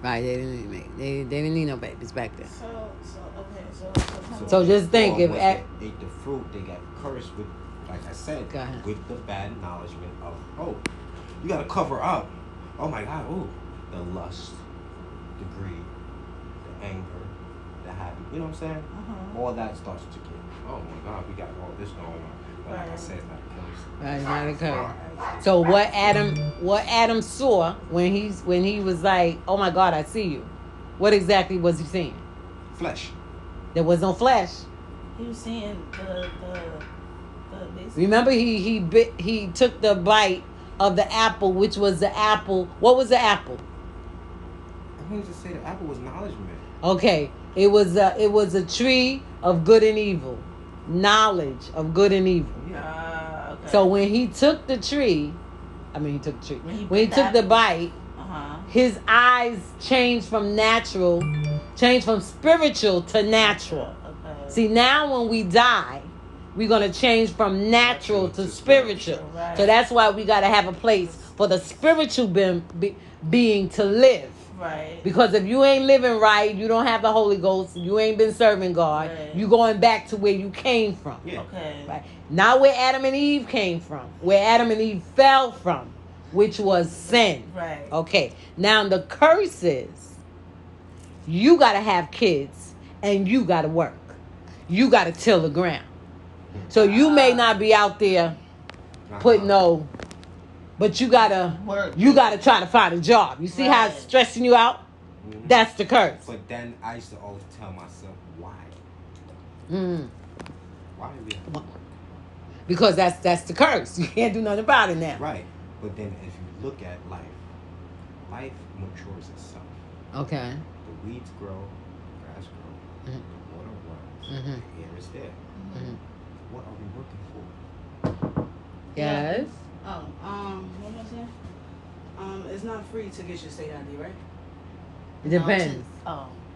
Right, they didn't make they didn't need no babies back then. So just think if they ate the fruit, they got cursed with, like I said, Go ahead. with the bad acknowledgement of, oh, you gotta cover up. Oh my God, oh, the lust, the greed, the anger, the habit. You know what I'm saying? All that starts to get. Oh my God, we got all this going on. But like I said, it's not a curse. Right, not a curse. So what Adam saw when he was like, oh my God, I see you. What exactly was he seeing? Flesh. There was no flesh. He was seeing the Remember, he took the bite of the apple, which was the apple. What was the apple? I'm going to say the apple was knowledgement. Okay, it was a tree of good and evil, knowledge of good and evil. Yeah. Okay. So when he took the tree, when he took the bite, his eyes changed from spiritual to natural. Okay. See, now when we die, we're going to change from natural to spiritual. Right. So that's why we got to have a place for the spiritual being to live. Right. Because if you ain't living right, you don't have the Holy Ghost, you ain't been serving God, you going back to where you came from. Yeah. Okay. Right? Not where Adam and Eve came from, where Adam and Eve fell from, which was sin. Right. Okay. Now the curse is, you got to have kids and you got to work. You got to till the ground. So you may not be out there putting but you gotta work. You gotta try to find a job. You see how it's stressing you out? Mm-hmm. That's the curse. But then I used to always tell myself, why? Why we have to work? Because that's the curse. You can't do nothing about it now. Right. But then if you look at life matures itself. Okay. The weeds grow, the grass grows, the water runs, the air is there. What are we working for? Yes. What was it? It's not free to get your state ID, right? It depends.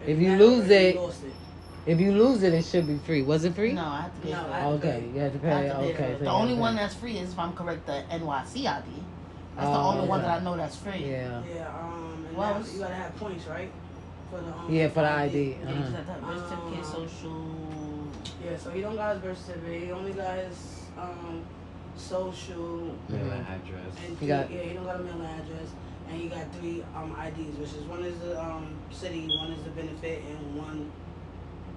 If you lose it, it should be free. Was it free? No, I have to pay for it. Okay, you have to pay. Okay. The only one that's free is, if I'm correct, the NYC ID. That's the only one that I know that's free. Yeah. Yeah. And you gotta have points, right? For the ID. Birth certificate, social. Yeah. So he don't got his birth certificate. He only got his social. Mailing address. And he don't got a mailing address. And he got 3 IDs, which is one is the city, one is the benefit, and one.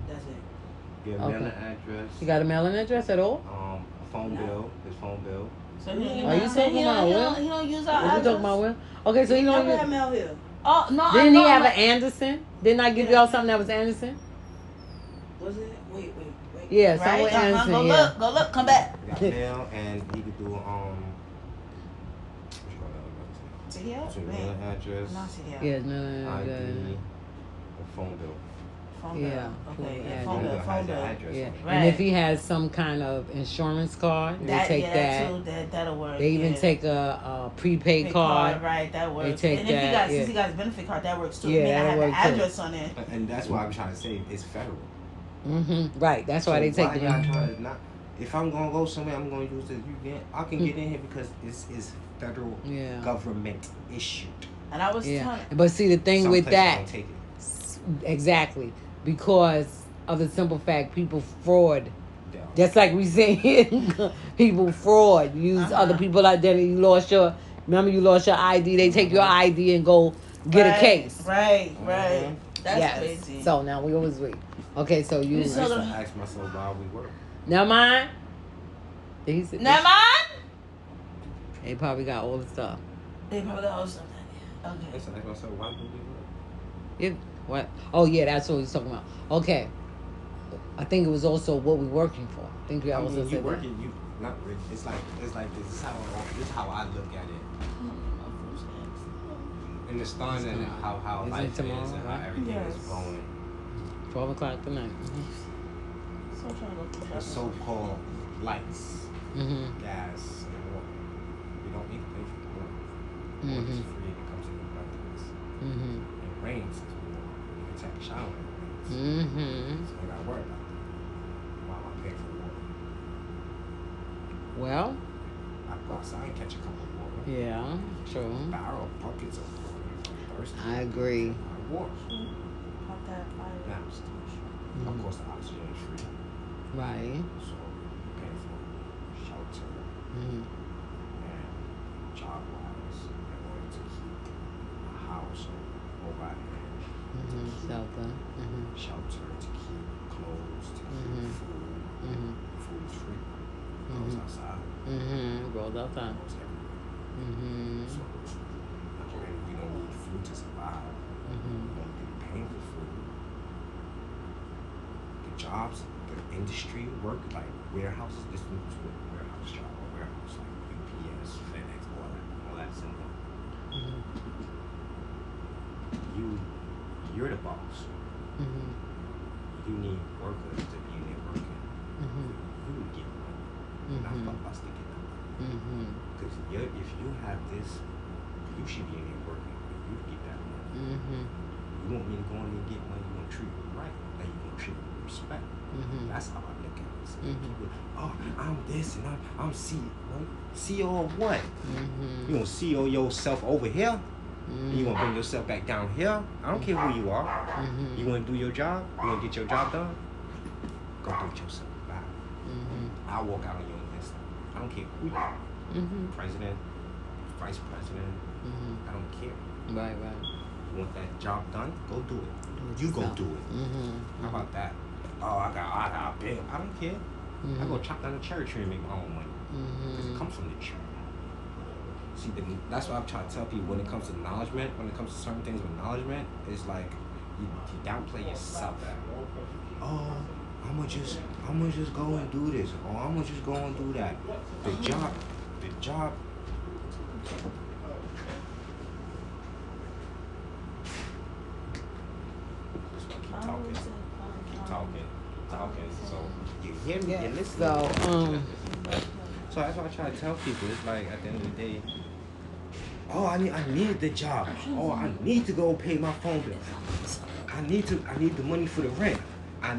That's it. Yeah, mailing address. You got a mailing address at all? A phone bill. His phone bill. So are you talking about Will? He don't use our address. What you talking about, Will? Okay, so he don't never had mail here. Oh no! Didn't he have an Anderson? Didn't I give y'all something that was Anderson? Was it? Wait. Yeah, right? something with Anderson. Go look, come back. He got mail, and he could do CDL? So mailing address. Not CDL. Yeah, no. ID. A phone bill. Yeah. Okay. Yeah, Phone bill. Address. Yeah. Right. And if he has some kind of insurance card, they take that. That'll work. They even take a prepaid card. Right, that works. They take and that. Since he got his benefit card, that works too. Yeah, I mean, I that have the works too. address on it. And that's why I'm trying to say it's federal. Right. That's why they take the. the. Trying to not, if I'm gonna go somewhere, I'm gonna use this. I can get in here because it's federal government issued. And I was telling. But see, the thing Some with that, don't take it. exactly, because of the simple fact people fraud. Yeah. Just like we say here, people fraud. Use other people's identity. You lost your ID. They take your ID and go get a case. Right. That's crazy. So now we always wait. Okay, so you. I used to ask myself why we work. Never mind. Never mind. They probably got all the stuff. They probably got all the stuff. Okay. I used to ask myself why do we work? Yeah. What? Oh yeah, that's what he's talking about. Okay. I think it was also what we're working for. I think we also said working. You not really. It's like this is how I look at it. And the stars and how life is and how everything is going. 12 o'clock tonight. The so-called lights, gas, and water. We don't need to pay for water. Water is free and it comes in abundance. It rains as well. You can take a shower and it rains. So I got to worry about that. Why am I paying for water? Well, I go outside and catch a cup of water. yeah, true. Barrel buckets of water. I agree. wars. Pop that fire. Now, of course, the oxygen is free. Right. So you pay for shelter and job-wise in order to keep a house over our head. Shelter. Shelter, to keep clothes, to keep food. Food is free. Goes outside. Goes outside. Goes everywhere. So we don't need food to survive. We don't get paid for food. The jobs, the industry, work, like warehouses, this was with warehouse job or warehouse, like UPS, FedEx, all that symbol. You're the boss. You need workers to be in there working. You would get money, not for us to get the money. Because if you have this, you should be in there working. You get that money. You want me to go in there and get money, you want to treat me right. Like you want to treat me with respect. That's how I look at it. So people, oh, I'm this and I'm CEO of what? You gonna CEO yourself over here? You gonna bring yourself back down here? I don't care who you are. You wanna do your job? You wanna get your job done? Go do it yourself. Bye. I'll walk out on your instant. I don't care who you are. President, vice president. I don't care. Right. You want that job done? Go do it. You go do it. How about that? Oh, I got a bill. I don't care. I go chop down a cherry tree and make my own money. Because it comes from the tree. See, that's what I'm trying to tell people when it comes to acknowledgement, when it comes to certain things with acknowledgement, it's like you downplay yourself. Oh, I'm gonna just go and do this. Oh, I'm gonna just go and do that. The job. Keep talking. So you hear me? You listen. So that's what I try to tell people. It's like at the end of the day, oh, I need the job. Oh, I need to go pay my phone bill. I need the money for the rent. I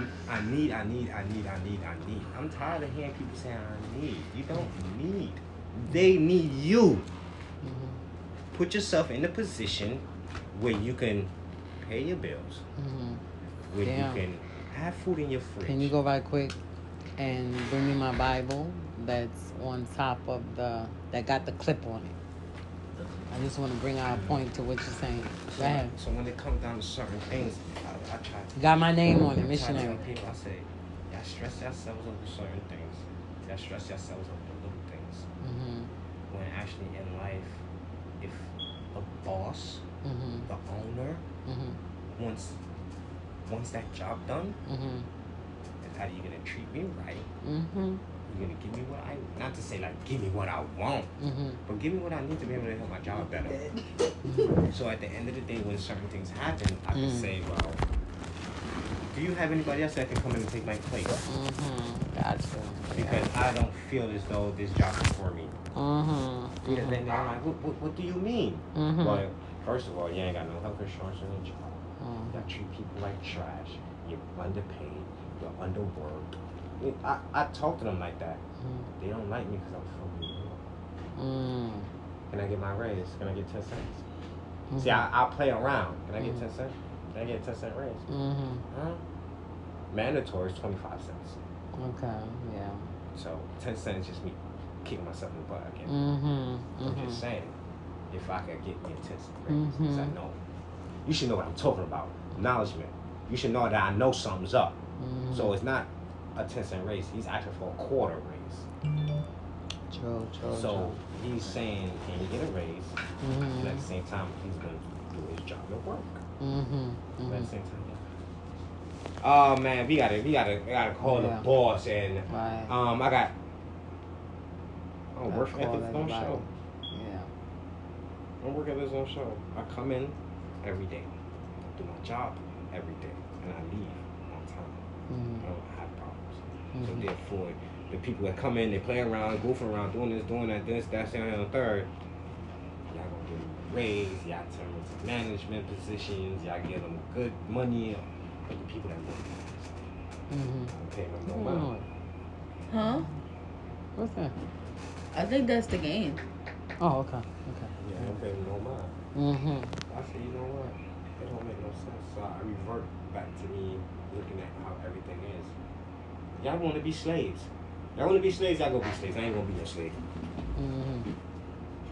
need. I'm tired of hearing people saying I need. You don't need. They need you. Put yourself in a position where you can pay your bills. Where you can have food in your fridge. Can you go right quick and bring me my Bible that's on top of that got the clip on it? I just want to bring out a point to what you're saying. Go ahead. So when it comes down to certain things, I try to... Got my name on it, I missionary. tell people, I say, y'all stress yourselves over certain things. Y'all stress yourselves over little things. When actually in life, if a boss, the owner, wants that job done, then how are you going to treat me right? You're going to give me what I... Not to say, like, give me what I want, but give me what I need to be able to help my job better. So at the end of the day, when certain things happen, I can say, well, do you have anybody else that can come in and take my place? Gotcha. Because I don't feel as though this job is for me. Then they're like, what do you mean? Well, first of all, you ain't got no health insurance in your job. Y'all treat people like trash. You're underpaid. You're underworked. I talk to them like that. They don't like me because I'm filming. Can I get my raise? Can I get 10 cents? See, I play around. Can I get 10 cents? Can I get a 10-cent raise? Mandatory is 25 cents. Okay, yeah. So 10 cents is just me kicking myself in the butt again. I'm just saying, if I could get me a 10-cent raise, because I know. You should know what I'm talking about. Acknowledgement. You should know that I know something's up. So it's not a 10-cent raise. He's asking for a quarter raise. So he's saying, can you get a raise? And at the same time, he's going to do his job at work. But at the same time, oh man, we gotta call the boss and I got work at this own show. I work at this own show. I come in every day, do my job every day, and I leave on time. I don't have problems. So therefore, the people that come in, they play around, goofing around, doing this, doing that, this, that, and the third. Y'all gonna give them a raise. Y'all turn them into management positions. Y'all give them good money. But the people that work, I don't pay them no money. Huh? What's that? I think that's the game. Oh, okay. Yeah, I don't pay them no mind. I say, you know what? It don't make no sense. So I revert back to me looking at how everything is. Y'all want to be slaves. Y'all want to be slaves, y'all go be slaves. I ain't going to be no slave. Mm-hmm.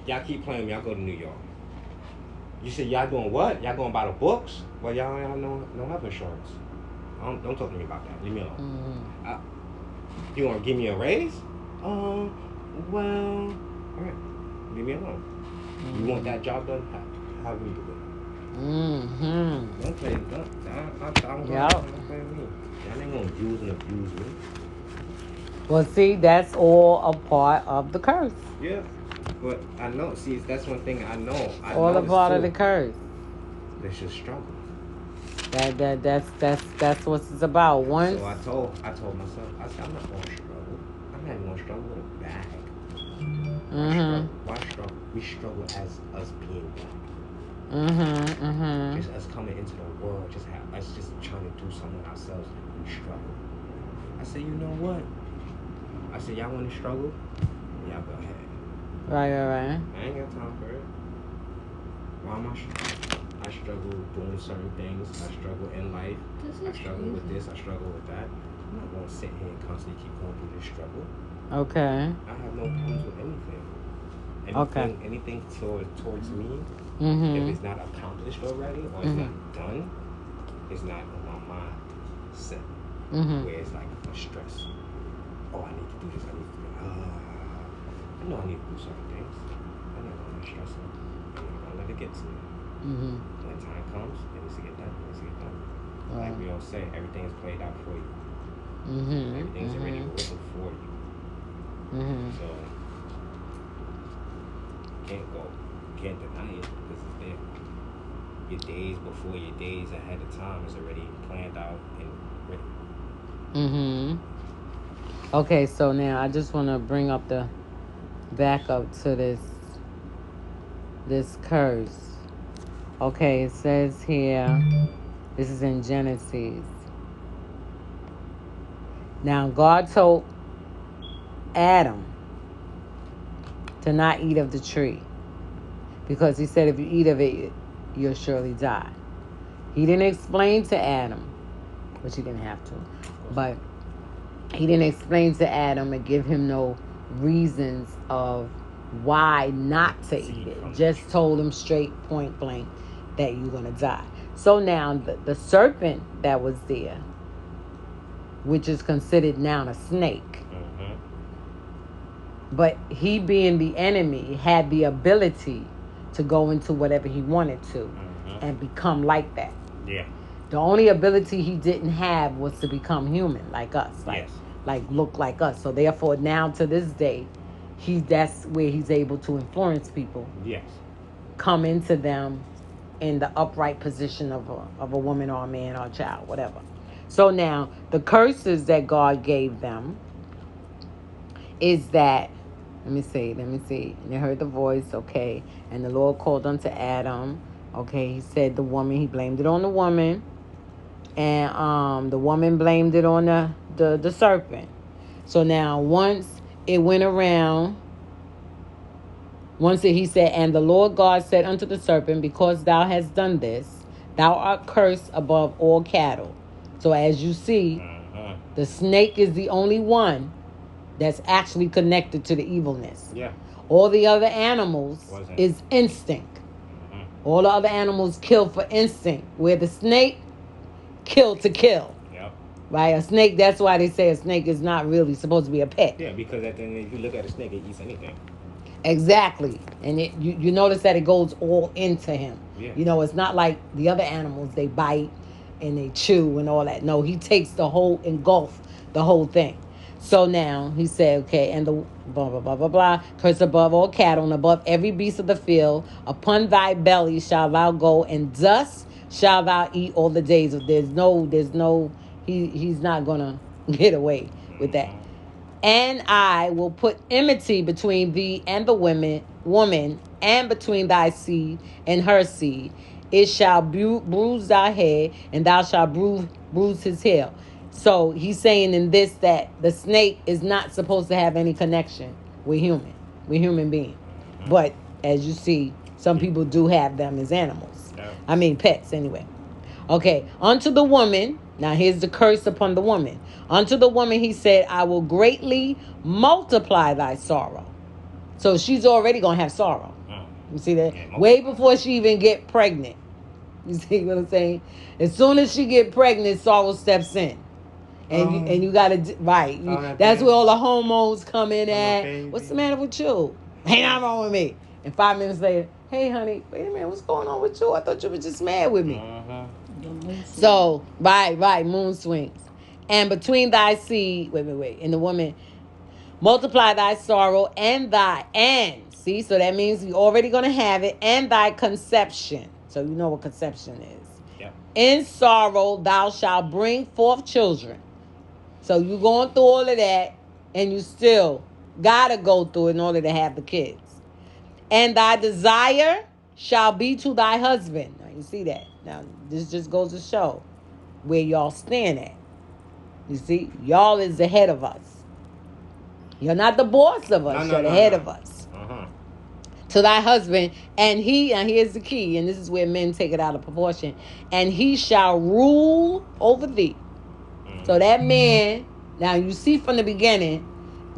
Y'all keep playing, y'all go to New York. You said y'all doing what? Y'all going by the books? Well, y'all ain't have no health insurance. Don't talk to me about that. Leave me alone. Mm-hmm. You want to give me a raise? Well, all right. Leave me alone. Mm-hmm. You want that job done? How we do it? Mm-hmm. Don't play. Don't play with me. Y'all ain't gonna use and abuse me. Well, see, that's all a part of the curse. Yeah, but I know. See, that's one thing I know. All a part of the curse. They should struggle. That's what it's about. Once. So I told myself, I said, I'm not gonna struggle. I'm not even gonna struggle with a bag. Why struggle? We struggle as us being black. Just us coming into the world, us just trying to do something ourselves. We struggle. I said, you know what? I said, y'all want to struggle? Y'all go ahead. Right. I ain't got time for it. Why am I struggling? I struggle doing certain things. I struggle in life. I struggle with this. I struggle with that. I'm not going to sit here and constantly keep going through this struggle. Okay. I have no problems with anything. Anything towards me, if it's not accomplished already or it's not done, it's not on my mind set. Where it's like a stress. Oh, I need to do this. I need to do that. I know I need to do certain things. I'm not going to stress it. I'm not going to let it get to me. When time comes, it needs to get done. It needs to get done. Like we all say, everything is played out for you. Everything's already written for you. So, can't deny it because it's there. Your days before your days ahead of time is already planned out and written. Okay, so now I just want to bring up back up to this curse. Okay, it says here, this is in Genesis. Now God told Adam to not eat of the tree because he said if you eat of it, you'll surely die. He didn't explain to Adam, which he didn't have to, but he didn't explain to Adam and give him no reasons of why not to eat it. Just told him straight point blank that you're going to die. So now the serpent that was there, which is considered now a snake, but he being the enemy had the ability to go into whatever he wanted to and become like that. Yeah. The only ability he didn't have was to become human like us, like look like us. So therefore, now to this day, that's where he's able to influence people. Yes. Come into them in the upright position of a woman or a man or a child, whatever. So now the curses that God gave them is that. Let me see. And they heard the voice. Okay, and the Lord called unto Adam. Okay, he said the woman. He blamed it on the woman. And the woman blamed it on the serpent. So now once it went around, he said, and the Lord God said unto the serpent, because thou hast done this, thou art cursed above all cattle. So as you see, the snake is the only one that's actually connected to the evilness. Yeah. All the other animals is instinct. All the other animals kill for instinct, where the snake kill to kill. Yep. Right? A snake, that's why they say a snake is not really supposed to be a pet. Yeah, because at the end, if you look at a snake, it eats anything. Exactly. And you notice that it goes all into him. Yeah. You know, it's not like the other animals, they bite and they chew and all that. No, he takes engulf the whole thing. So now he said, okay, and the blah, blah, blah, blah, blah, curse above all cattle and above every beast of the field. Upon thy belly shall thou go, and dust shall thou eat all the days of. He's not going to get away with that. And I will put enmity between thee and the woman, and between thy seed and her seed. It shall bruise thy head, and thou shalt bruise his heel. So he's saying in this that the snake is not supposed to have any connection with human beings. But as you see, some people do have them as animals. I mean pets anyway. Okay, unto the woman, now here's the curse upon the woman. Unto the woman he said, I will greatly multiply thy sorrow. So she's already going to have sorrow. You see that? Yeah, way before she even get pregnant. You see what I'm saying? As soon as she get pregnant, sorrow steps in. And you got to, right. That's where all the hormones come in at. What's the matter with you? Ain't nothing wrong with me. And 5 minutes later, hey, honey, wait a minute, what's going on with you? I thought you were just mad with me. So, right, moon swings. And between thy seed, wait, and the woman, multiply thy sorrow see, so that means you're already going to have it, and thy conception. So you know what conception is. Yep. In sorrow thou shalt bring forth children. So you're going through all of that, and you still got to go through it in order to have the kids. And thy desire shall be to thy husband. Now you see that. Now this just goes to show where y'all stand at. You see, y'all is the head of us. You're not the boss of us. You're the head of us. To thy husband, and here's the key, and this is where men take it out of proportion, and he shall rule over thee. So that man, now you see from the beginning,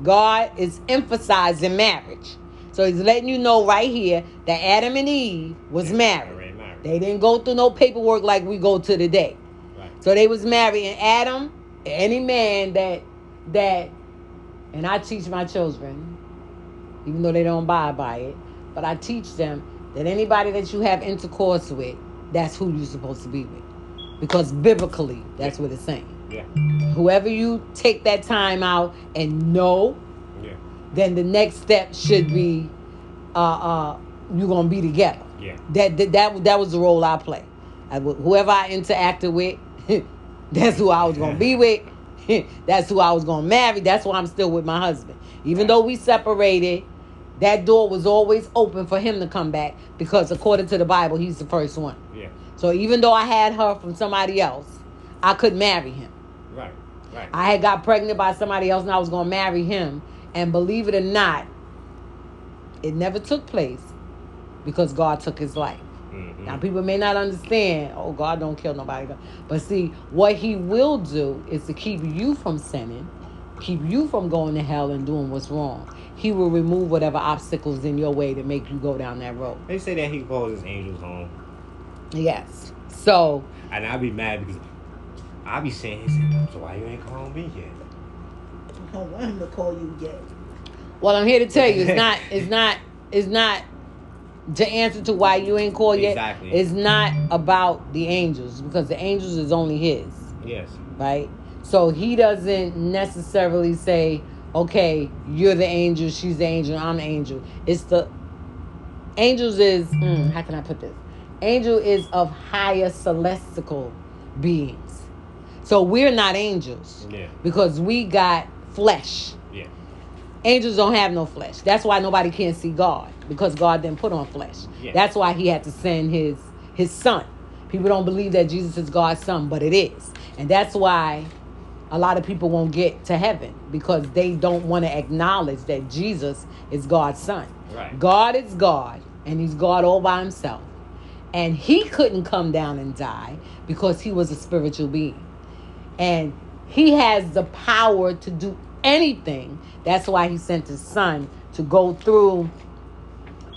God is emphasizing marriage. So he's letting you know right here that Adam and Eve was married. They didn't go through no paperwork like we go to today. Right. So they was married, and Adam, any man that, and I teach my children, even though they don't abide by it, but I teach them that anybody that you have intercourse with, that's who you're supposed to be with. Because biblically, that's what it's saying. Yeah. Whoever you take that time out and know, then the next step should be you're going to be together. Yeah. That was the role I play. Whoever I interacted with, that's who I was going to be with. That's who I was going to marry. That's why I'm still with my husband. Even though we separated, that door was always open for him to come back because according to the Bible, he's the first one. Yeah. So even though I had her from somebody else, I could marry him. Right. I had got pregnant by somebody else and I was going to marry him. And believe it or not, it never took place because God took his life. Mm-hmm. Now, people may not understand, oh, God don't kill nobody. But see, what he will do is to keep you from sinning, keep you from going to hell and doing what's wrong. He will remove whatever obstacles in your way to make you go down that road. They say that he calls his angels home. Yes. So. And I'll be mad because I'll be saying, so why you ain't calling me yet? I don't want him to call you yet. Well, I'm here to tell you, it's not to answer to why you ain't called yet. Exactly. It's not about the angels because the angels is only his. Yes. Right? So he doesn't necessarily say, okay, you're the angel, she's the angel, I'm the angel. It's the angels is how can I put this? Angel is of higher celestial beings. So we're not angels. Yeah. Because we got flesh. Yeah. Angels don't have no flesh. That's why nobody can see God. Because God didn't put on flesh. Yeah. That's why he had to send his son. People don't believe that Jesus is God's son, but it is. And that's why a lot of people won't get to heaven because they don't want to acknowledge that Jesus is God's son. Right. God is God, and he's God all by himself. And he couldn't come down and die because he was a spiritual being. And he has the power to do anything. That's why he sent his son to go through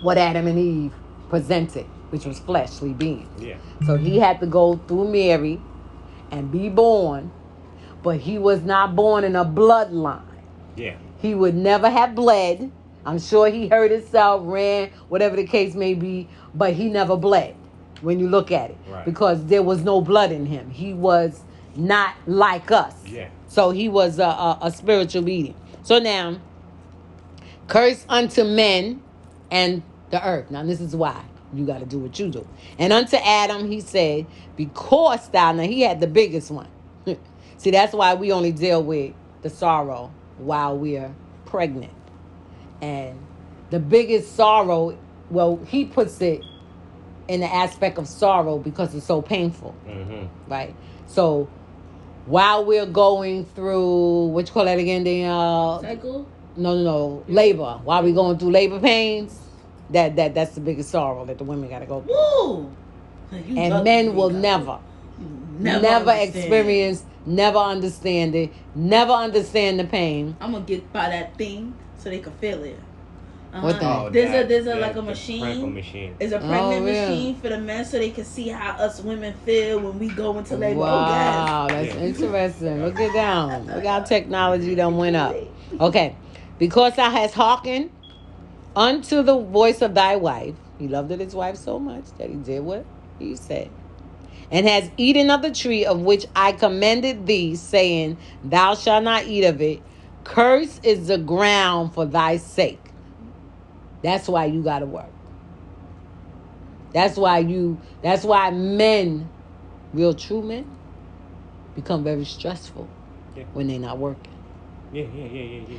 what Adam and Eve presented, which was fleshly beings. Yeah. So he had to go through Mary and be born. But he was not born in a bloodline. Yeah. He would never have bled. I'm sure he hurt himself, ran, whatever the case may be, but he never bled when you look at it. Right. Because there was no blood in him. He was not like us. Yeah. So he was a spiritual being. So now, curse unto men and the earth. Now this is why. You got to do what you do. And unto Adam he said, because thou, now he had the biggest one. See, that's why we only deal with the sorrow while we're pregnant. And the biggest sorrow, well, he puts it in the aspect of sorrow because it's so painful. Mm-hmm. Right? So while we're going through, what you call that again? The cycle? No. Labor. While we're going through labor pains, that's the biggest sorrow that the women got to go through. Woo! You And lucky men you will ain't got never, it. never understand. experience, never understand it, never understand the pain. I'm gonna get by that thing so they can feel it. What thing? Oh, There's a that- like a the machine. pregnant machine. It's a pregnant really? machine for the men so they can see how us women feel when we go into labor. Wow, Oh, that's Yeah. interesting. Look at down. Look how technology done went up. Okay. Because thou hast hearkened unto the voice of thy wife. He loved his wife so much that he did what he said. And has eaten of the tree of which I commanded thee, saying, Thou shalt not eat of it. Cursed is the ground for thy sake. That's why you gotta work. That's why men, real true men, become very stressful Yeah. when they're not working. Yeah.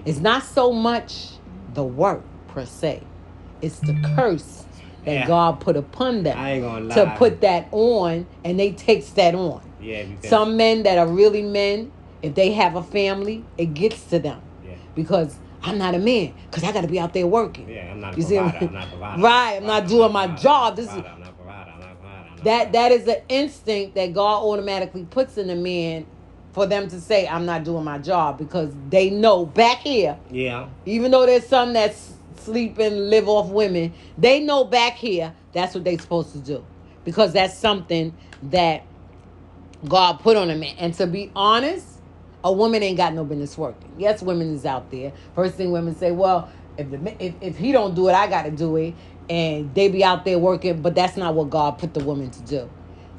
It's not so much the work per se. It's the curse that Yeah. God put upon them I ain't gonna lie. to put that on, and they takes that on. Yeah, because Some men that are really men, if they have a family, it gets to them. Yeah. Because I'm not a man, because I got to be out there working. Yeah, I'm not a You see provider. what- I'm not a provider. Right, I'm not doing my job. This is I'm not a provider. I'm not a provider. that is an instinct that God automatically puts in the man for them to say, I'm not doing my job, because they know back here, Yeah. even though there's some that sleep and live off women, they know back here that's what they supposed to do, because that's something that God put on a man. And to be honest, a woman ain't got no business working. Yes, women is out there. First thing women say, well, if he don't do it, I got to do it. And they be out there working, but that's not what God put the woman to do.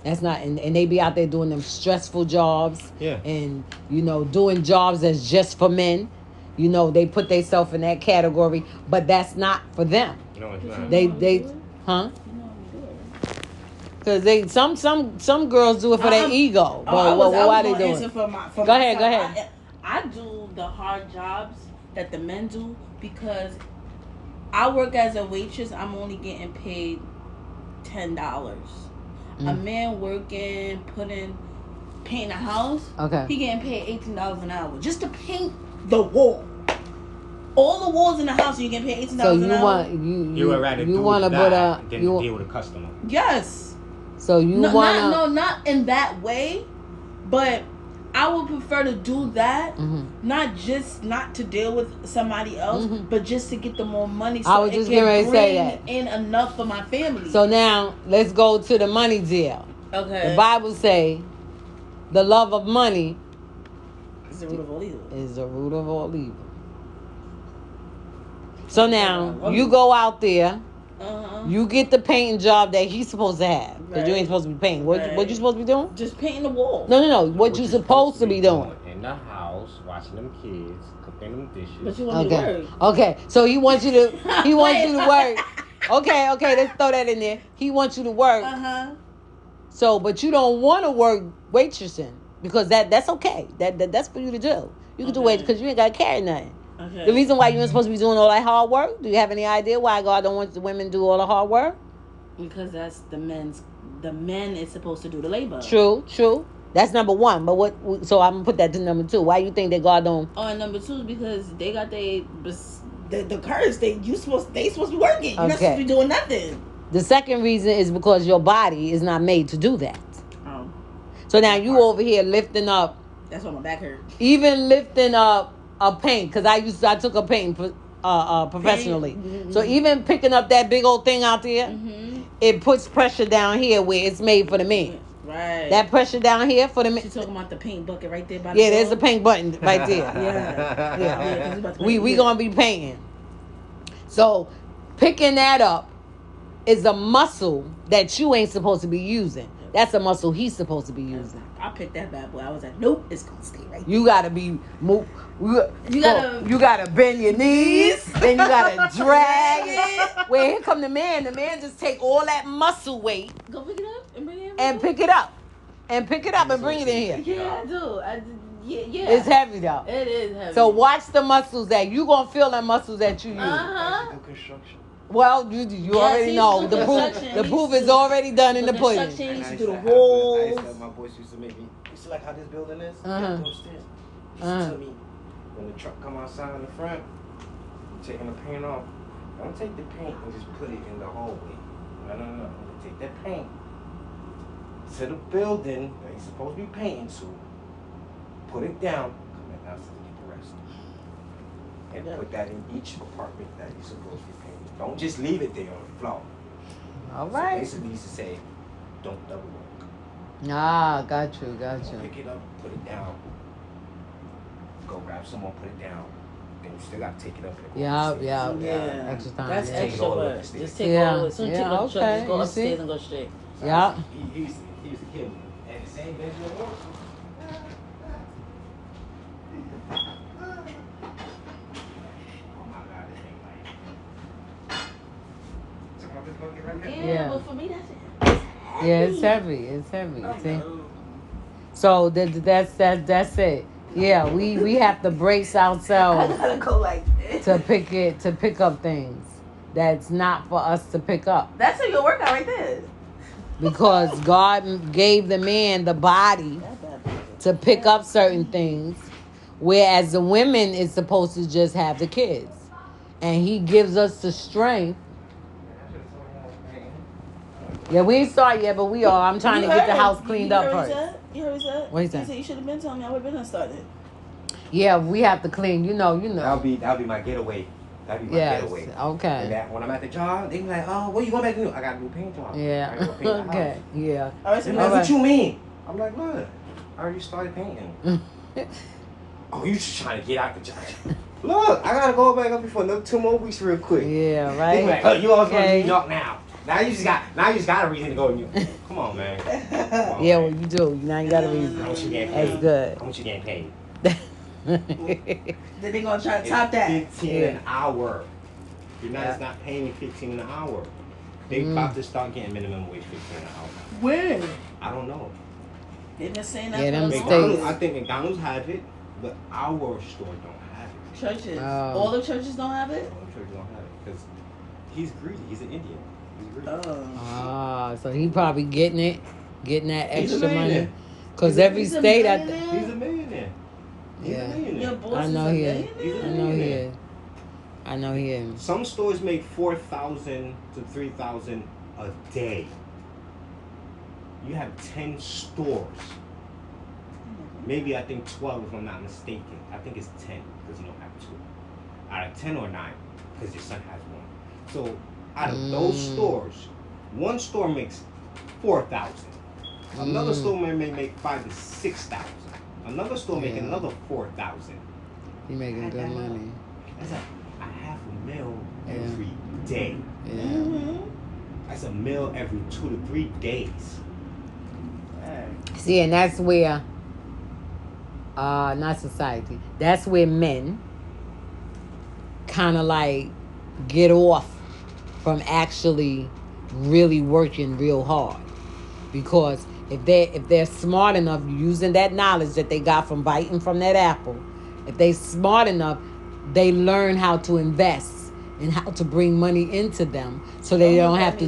That's not, and they be out there doing them stressful jobs. Yeah. And, doing jobs that's just for men. They put themselves in that category, but that's not for them. No, it's not. Huh? You know how to do it. Because some girls do it for their ego. But I was why they gonna doing answer it? for Go ahead, go myself. ahead. I do the hard jobs that the men do because I work as a waitress. I'm only getting paid $10. A man working, painting a house. Okay. He getting paid $18 an hour just to paint the wall. All the walls in the house, you getting paid $18 So an hour. You would rather do wanna that put than to deal with a customer. Yes. So you wanna not in that way, but I would prefer to do that, not to deal with somebody else, but just to get the more money. So I was just getting ready to say that. In enough for my family. So now let's go to the money deal. Okay. The Bible say the love of money It's the root of all evil. is the root of all evil. So now you go out there, you get the painting job that he's supposed to have, because you ain't supposed to be painting. What you supposed to be doing? Just painting the wall. No. What you supposed to be doing? In the house, watching them kids, cooking them dishes. But you want me to work. Okay. So he wants you to work. Okay, let's throw that in there. He wants you to work. So, but you don't want to work waitressing, because that's okay. That's for you to do. You can do wait because you ain't got to carry nothing. Okay. The reason why you ain't supposed to be doing all that hard work, do you have any idea why God don't want the women to do all the hard work? Because that's the men is supposed to do the labor. True. That's number one. But so I'm gonna put that to number two. Why you think that God don't? Oh, and number two is because they got the curse. They supposed to be working. You're not supposed to be doing nothing. The second reason is because your body is not made to do that. Oh. So now you over here lifting up. That's why my back hurt. Even lifting up a paint, because I took a paint professionally. So even picking up that big old thing out there, it puts pressure down here where it's made for the man. Right. That pressure down here for the man. She's talking about the paint bucket right there by the there's a paint button right there. Yeah. We gonna be painting. So picking that up is a muscle that you ain't supposed to be using. That's a muscle he's supposed to be using. I picked that bad boy. I was like, nope, it's gonna stay right there. You gotta be move. You gotta bend your knees. Then you gotta drag it. Where here come the man. The man just take all that muscle weight. Go pick it up and bring it in. And pick it up. And bring it in here. Yeah, I do. Yeah. It's heavy though. It is heavy. So watch the muscles that you gonna feel the muscles that you use. Construction. Well, you already know the proof is already done in the pudding. Construction, used to do the walls. My boys used to make me. You see like how this building is? Uh-huh. Go upstairs. Used to tell me when the truck come outside in the front, taking the paint off. Don't take the paint and just put it in the hallway. No. Take that paint, to the building that you're supposed to be painting to, put it down, come back downstairs and get the rest. And put that in each apartment that you're supposed to be painting. Don't just leave it there on the floor. All So right. basically, you used to say, don't double work. Ah, got you. Pick it up, put it down. Go grab someone, put it down. Then you still gotta take it up. Yeah. Extra time. That's yeah. extra work. Just take all of it. Soon as you Yeah, take the truck, okay. just go You upstairs see? and go straight. Yeah. He used to kill me. And the same Benjamin Morrison. Oh my God, this ain't right. Took my big bucket right here. Yeah, Yeah. but for me, that's it. Yeah, it's heavy. Oh, See? no. So that's it. Yeah, we have to brace I ourselves gotta go like this. to pick up things that's not for us to pick up, That's a good workout right there. because God gave the man the body to pick up certain things, whereas the women is supposed to just have the kids, and He gives us the strength. Yeah, we ain't started yet, but we are. I'm trying to get the house cleaned up first. You heard what he said? What he said? He said you should have been telling me I would have been started. Yeah, we have to clean. You know. That'll be my getaway. That'd be my Yes. getaway. Okay. And that when I'm at the job, they be like, "Oh, what you going back to do?" I got a new paint job. I Yeah. gotta go paint the Okay. house. Yeah. All right, so They're now like, All what you mean? I'm like, look, I already started painting. Oh, you just trying to get out the job? Look, I gotta go back up before another 2 more weeks real quick. Yeah. They Right. be like, oh, you always going to Okay. New York now. Now you just got a reason to go to New York. Come on, man. Come on, Yeah, man. well, you do. Now you got a How reason. much you getting paid? That's good. How much you getting paid? then they gonna try to top that. 15 Yeah. an hour. United's Yeah. not paying me 15 an hour. They about to start getting minimum wage 15 an hour. Where? I don't know. They've been saying that Yeah, them for a states. long I think McDonald's have it, but our store don't have it. Churches. Oh. All the churches don't have it? All the churches don't have it because he's greedy. He's an Indian. He's greedy. Oh. Ah, so he probably getting that He's a extra money. millionaire. Cause every He's a state, millionaire? He's a millionaire. He's Yeah. a millionaire. Your boss I know is a he is. millionaire? I know he is. I know he is. Some stores make 4,000 to 3,000 a day. You have 10 stores. Maybe I think 12 if I'm not mistaken. I think it's 10 because you don't have 2. Out of 10 or 9 because your son has 1. So out of those stores, one store makes 4,000. Another store may make 5,000 to 6,000. Another store make another 4,000. He making good money. That's a half a mil Yeah. every day. Yeah. Mm-hmm. That's a meal every 2 to 3 days. See, and that's where, not society. That's where men kind of like get off from actually really working real hard, because if they're smart enough using that knowledge that they got from biting from that apple, if they smart enough, they learn how to invest and how to bring money into them, so they don't have to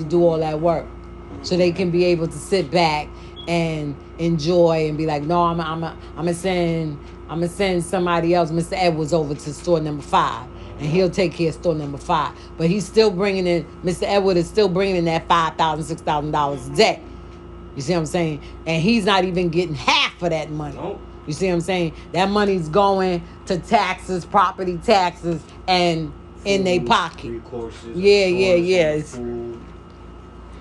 do all that work, so they can be able to sit back and enjoy and be like, no, I'm gonna send somebody else, Mr. Edwards, over to store number 5, and he'll take care of store number 5. But he's still bringing in, Mr. Edwards is still bringing in that $5,000, $6,000 a day. You see what I'm saying? And he's not even getting half of that money. Nope. You see what I'm saying? That money's going to taxes, property taxes, and in their pocket. Free courses. Yeah. insurance, food,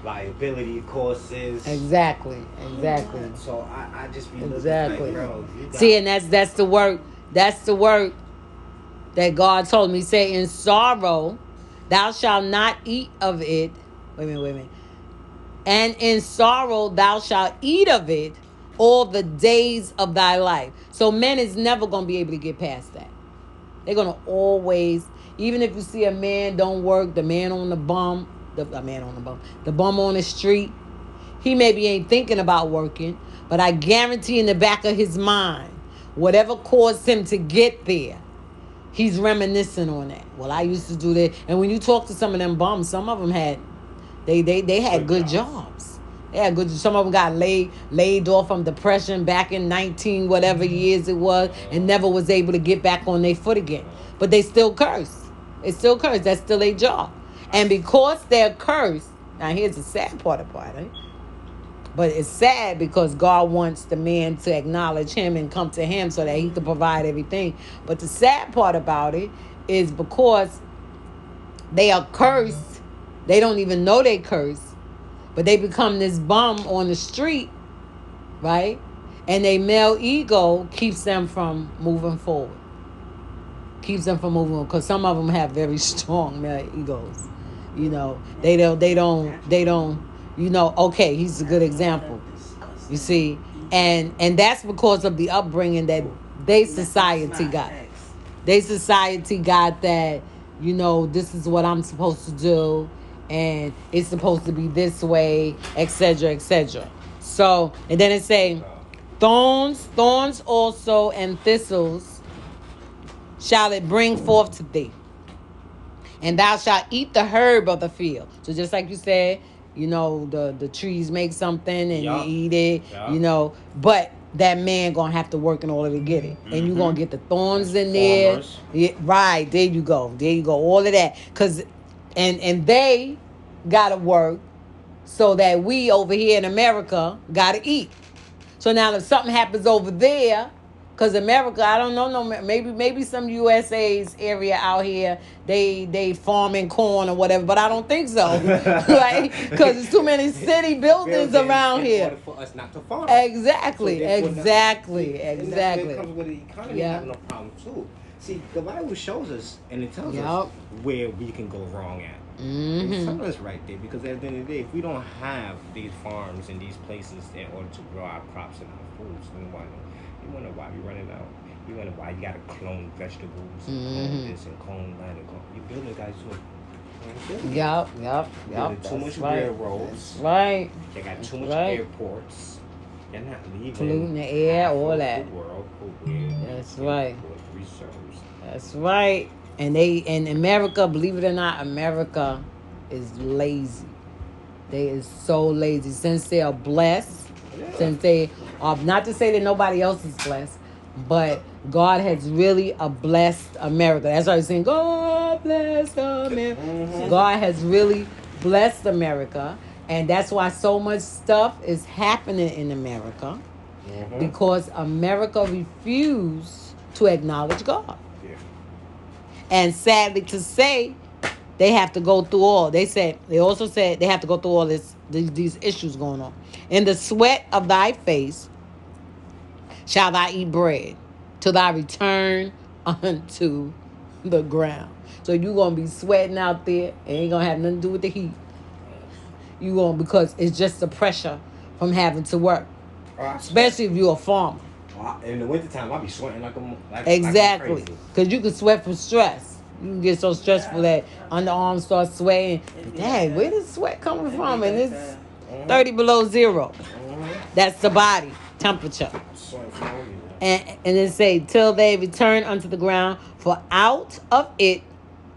liability courses. Exactly. So I just be looking Exactly. like, bro, you got See, and that's the work. That's the work that God told me. Say, in sorrow, thou shalt not eat of it. Wait a minute. And in sorrow, thou shalt eat of it all the days of thy life. So men is never going to be able to get past that. They're going to always, even if you see a man don't work, the bum on the street, he maybe ain't thinking about working, but I guarantee in the back of his mind, whatever caused him to get there, he's reminiscing on that. Well, I used to do that. And when you talk to some of them bums, some of them had, they had good jobs. They had good. Some of them got laid off from depression back in 19 whatever years it was, and never was able to get back on their foot again. But they still curse. It's still cursed. That's still a job. And because they're cursed, now here's the sad part about it. But it's sad because God wants the man to acknowledge him and come to him so that he can provide everything. But the sad part about it is because they are cursed, they don't even know they cursed, but they become this bum on the street, right? And their male ego keeps them from moving forward. Keeps them from moving, because some of them have very strong male egos. You know, they don't, you know, okay, he's a good example. You see, and that's because of the upbringing that they society got. They society got that, you know, this is what I'm supposed to do, and it's supposed to be this way, etc., etc. So, and then it say, thorns also and thistles shall it bring forth to thee, and thou shalt eat the herb of the field. So just like you said, you know, the trees make something and you eat it, you know, but that man gonna have to work in order to get it. And you're gonna get the thorns in there. Yeah, right, there you go. All of that. And they gotta work so that we over here in America gotta eat. So now if something happens over there, because America, I don't know, no, maybe some USA's area out here, they farming corn or whatever, but I don't think so, right? Because there's too many city buildings around here. In order for us not to farm. Exactly. And that's where it comes with the economy having no problem too. See, the Bible shows us and it tells us where we can go wrong at. It's telling us right there, because at the end of the day, if we don't have these farms and these places in order to grow our crops and our foods, then you wonder why we're running out. You wonder why you gotta clone vegetables and clone this and clone that and clone. You're building guys too. Yep. Too much railroads. Right. They got too much airports. They're not leaving. Polluting the air, all that. The world, that's right. Reserves. That's right. And in America, believe it or not, America is lazy. They is so lazy. Since they are blessed, since they are, not to say that nobody else is blessed, but God has really blessed America. That's why he's saying, God bless America. God has really blessed America. And that's why so much stuff is happening in America. Because America refused to acknowledge God. And sadly to say, they have to go through all. They also said they have to go through all these issues going on. In the sweat of thy face shall thou eat bread till thy return unto the ground. So you're going to be sweating out there. It ain't going to have nothing to do with the heat. Because it's just the pressure from having to work. Especially if you're a farmer. In the wintertime, I'll be sweating like exactly. Because you can sweat from stress. You can get so stressful that underarms start sweating. Dang, where does sweat coming from? And it's 30 below zero. That's the body temperature. And it say, till they return unto the ground, for out of it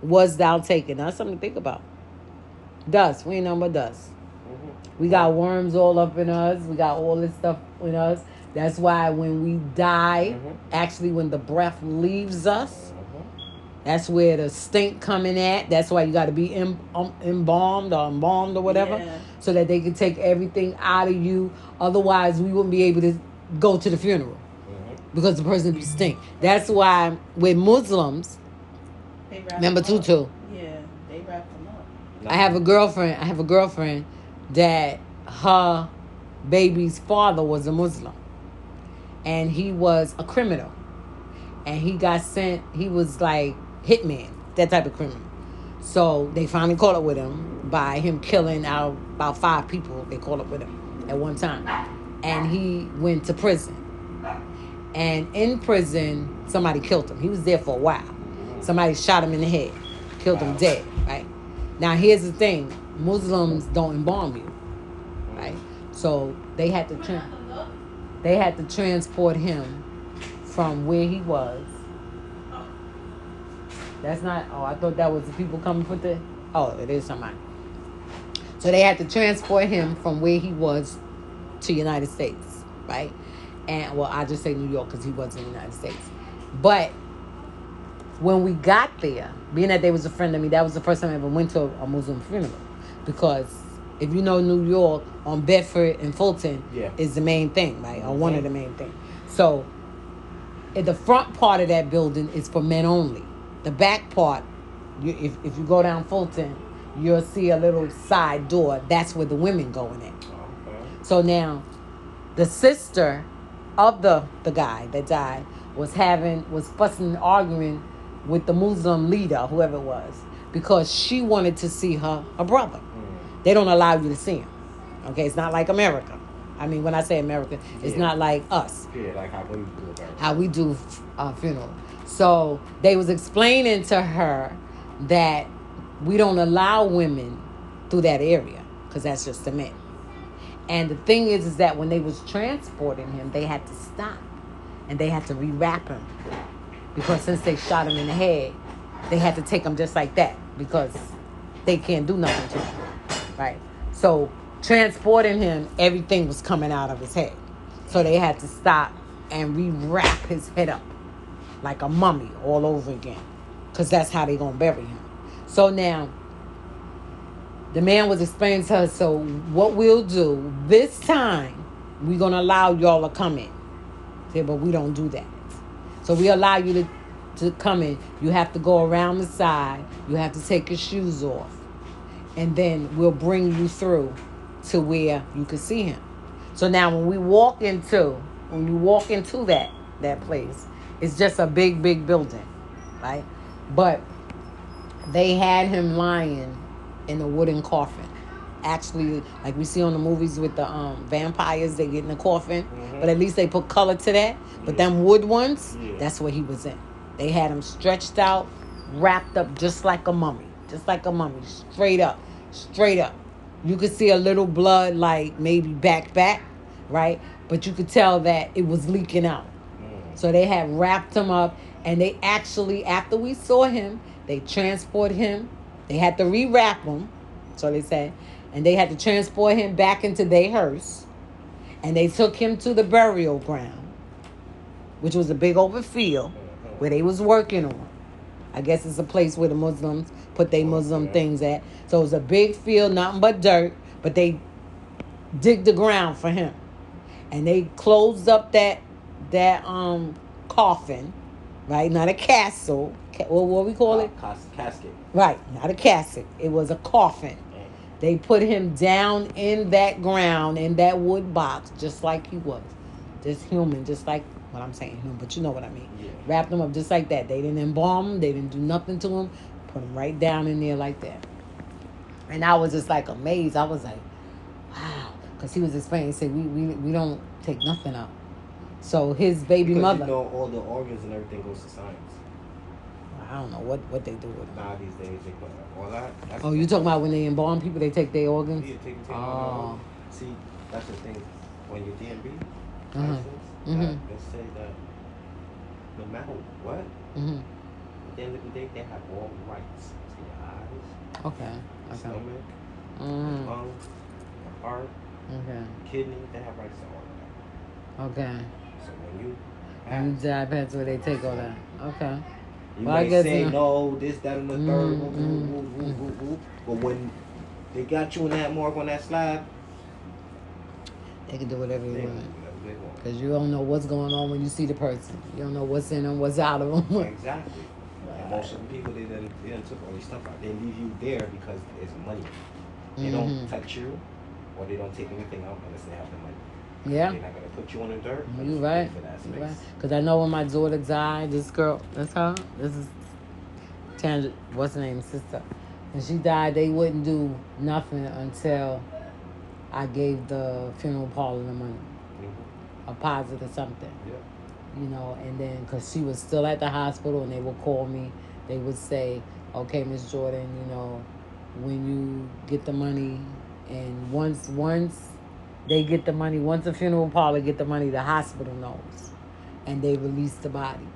was thou taken. Now, that's something to think about. Dust. We ain't nothing but dust. We got worms all up in us. We got all this stuff in us. That's why when we die, actually when the breath leaves us, that's where the stink coming at. That's why you got to be embalmed or whatever, so that they can take everything out of you. Otherwise, we wouldn't be able to go to the funeral because the person be stink. That's why with Muslims, remember Tutu. Yeah, they wrap them up. I have a girlfriend that her baby's father was a Muslim. And he was a criminal. And he got sent, he was like hitman, that type of criminal. So they finally caught up with him by him killing out about 5 people. They caught up with him at one time. And he went to prison. And in prison, somebody killed him. He was there for a while. Somebody shot him in the head, killed him dead, right? Now here's the thing, Muslims don't embalm you, right? So they had to transport him from where he was. That's not, I thought that was the people coming for the, it is somebody. So they had to transport him from where he was to United States, right? And, I just say New York because he was in the United States. But when we got there, being that they was a friend of me, that was the first time I ever went to a Muslim funeral. Because if you know New York, on Bedford and Fulton Yeah. is the main thing, right? Or one of the main things. So, in the front part of that building is for men only. The back part, if you go down Fulton, you'll see a little side door. That's where the women going in. Okay. So now, the sister of the guy that died was fussing and arguing with the Muslim leader, whoever it was, because she wanted to see her brother. They don't allow you to see him. Okay, it's not like America. I mean, when I say America, it's not like us. Yeah, like how we do America. How we do funeral. So they was explaining to her that we don't allow women through that area because that's just the men. And the thing is that when they was transporting him, they had to stop and they had to rewrap him because since they shot him in the head, they had to take him just like that because they can't do nothing to him, right? So transporting him, everything was coming out of his head. So they had to stop and rewrap his head up like a mummy all over again because that's how they gonna bury him. So now, the man was explaining to her, so what we'll do, this time, we're gonna allow y'all to come in. Say, but we don't do that. So we allow you to come in. You have to go around the side. You have to take your shoes off. And then we'll bring you through to where you can see him. So now when you walk into that place, it's just a big, big building, right? But they had him lying in a wooden coffin. Actually, like we see on the movies with the vampires, they get in a coffin. Mm-hmm. But at least they put color to that. But them wood ones, that's what he was in. They had him stretched out, wrapped up just like a mummy. Just like a mummy. Straight up. You could see a little blood, like maybe back, right? But you could tell that it was leaking out. So they had wrapped him up. And they actually, after we saw him, they transported him. They had to rewrap him, so they said. And they had to transport him back into their hearse. And they took him to the burial ground, which was a big open field where they was working on. I guess it's a place where the Muslims put their Muslim things at. So it was a big field, nothing but dirt. But they dig the ground for him. And they closed up that coffin, right? Not a castle. What we call it? Casket. Right, not a casket. It was a coffin. They put him down in that ground, in that wood box, just like he was. Just human, just like, what I'm saying human, but you know what I mean. Yeah. Wrapped him up just like that. They didn't embalm him. They didn't do nothing to him. Put him right down in there like that. And I was just like amazed. I was like, wow. Because he was explaining, he said, we don't take nothing out. So his baby mother. You know, all the organs and everything goes to science. I don't know what they do with them. Nah, these days they put all that. Oh, you talking about when they embalm people, they take their organs? Yeah, take oh. See, that's the thing. When you're DMB, for Mm-hmm. instance, they say that no matter what, at the end of the day, they have all rights to your eyes, okay. stomach, your lungs, your heart, kidney. They have rights to all of that. Okay. So when you die, that's where they take all that. Okay. You well, might I guess say no, this, that, and the third. But when they got you in that morgue on that slab, they can do whatever they want. Because you don't know what's going on when you see the person. You don't know what's in them, what's out of them. Exactly. And most of the people, they done took all this stuff out. They leave you there because it's money. They don't touch you, or they don't take anything out unless they have the money. Yeah. They're not going to put you in the dirt. You're right. You're right. Because I know when my daughter died, this girl, that's her. This is Tangent, what's her name, sister. When she died, they wouldn't do nothing until I gave the funeral parlor the money. A deposit or something. Yeah. You know, and then because she was still at the hospital and they would call me, they would say, okay, Miss Jordan, you know, when you get the money, and once they get the money, once the funeral parlor get the money, the hospital knows. And they release the body.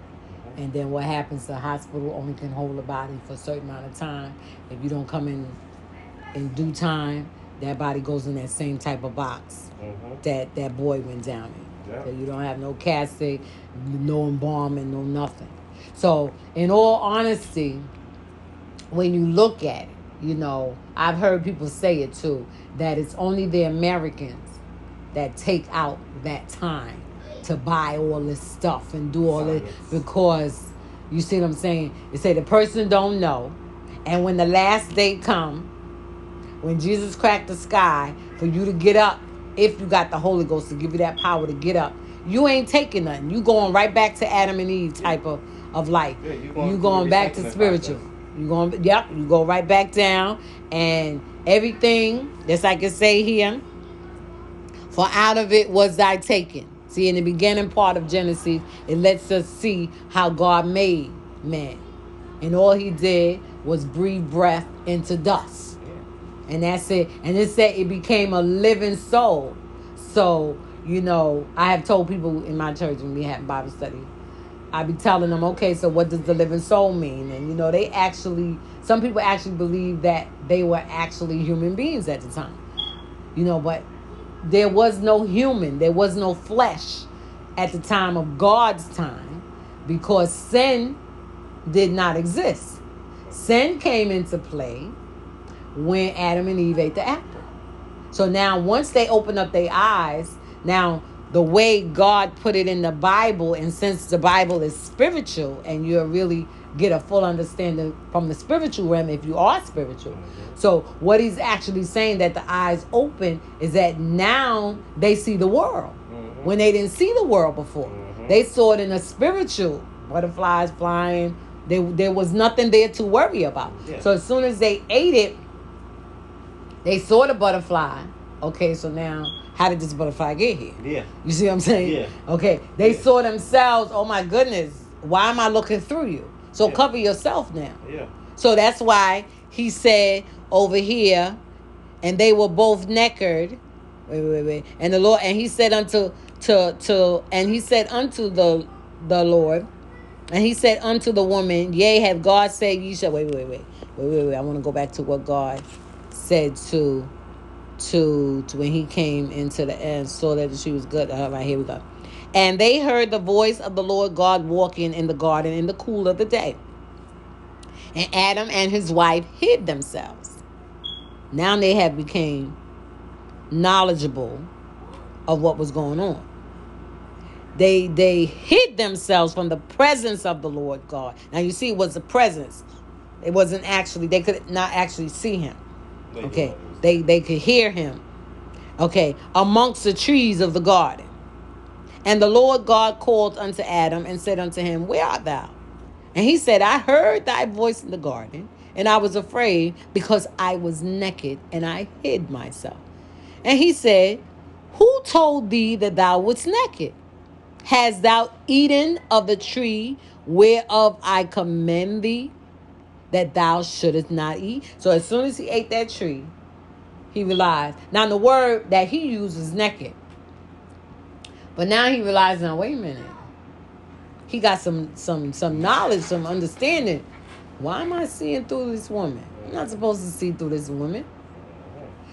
And then what happens, the hospital only can hold the body for a certain amount of time. If you don't come in due time, that body goes in that same type of box that boy went down in. Yeah. So you don't have no casket, no embalming, no nothing. So in all honesty, when you look at it, You know, I've heard people say it too, that it's only the Americans that take out that time to buy all this stuff and do all this, because you see what I'm saying? They say the person don't know, and when the last day come, when Jesus cracked the sky for you to get up, if you got the Holy Ghost to give you that power to get up, you ain't taking nothing. You going right back to Adam and Eve type of life. Yeah, you going back to spiritual. You going, yep, you go right back down, and everything, just like it say here, for out of it was thy taken. See, in the beginning part of Genesis, it lets us see how God made man. And all he did was breathe breath into dust. And that's it. And it said it became a living soul. So, you know, I have told people in my church when we had Bible study, I be telling them, okay, so what does the living soul mean? And, you know, they actually, some people actually believe that they were actually human beings at the time. You know, but there was no human, there was no flesh at the time of God's time, because sin did not exist. Sin came into play when Adam and Eve ate the apple. So now once they open up their eyes, now the way God put it in the Bible, and since the Bible is spiritual and you really get a full understanding from the spiritual realm if you are spiritual. So what he's actually saying that the eyes open is that now they see the world when they didn't see the world before. They saw it in a spiritual, butterflies flying. There was nothing there to worry about. So as soon as they ate it, they saw the butterfly. Okay, so now how did this butterfly get here? Yeah. You see what I'm saying? Yeah. Okay, they saw themselves, oh my goodness, why am I looking through you? So cover yourself now. Yeah. So that's why he said over here, and they were both naked. Wait. And the Lord, and he said unto the Lord, and he said unto the woman, yea, have God said ye shall. Wait. I want to go back to what God said to when he came into the end, saw that she was good. Right, here we go. And they heard the voice of the Lord God walking in the garden in the cool of the day. And Adam and his wife hid themselves. Now they have became knowledgeable of what was going on. They hid themselves from the presence of the Lord God. Now you see, it was the presence. It wasn't actually, they could not actually see him. Okay. They could hear him. Okay. Amongst the trees of the garden. And the Lord God called unto Adam and said unto him, where art thou? And he said, I heard thy voice in the garden, and I was afraid because I was naked and I hid myself. And he said, who told thee that thou wast naked? Hast thou eaten of the tree whereof I command thee that thou shouldest not eat? So as soon as he ate that tree, he realized. Now the word that he used is naked. But now he realized, now wait a minute. He got some knowledge, some understanding. Why am I seeing through this woman? I'm not supposed to see through this woman.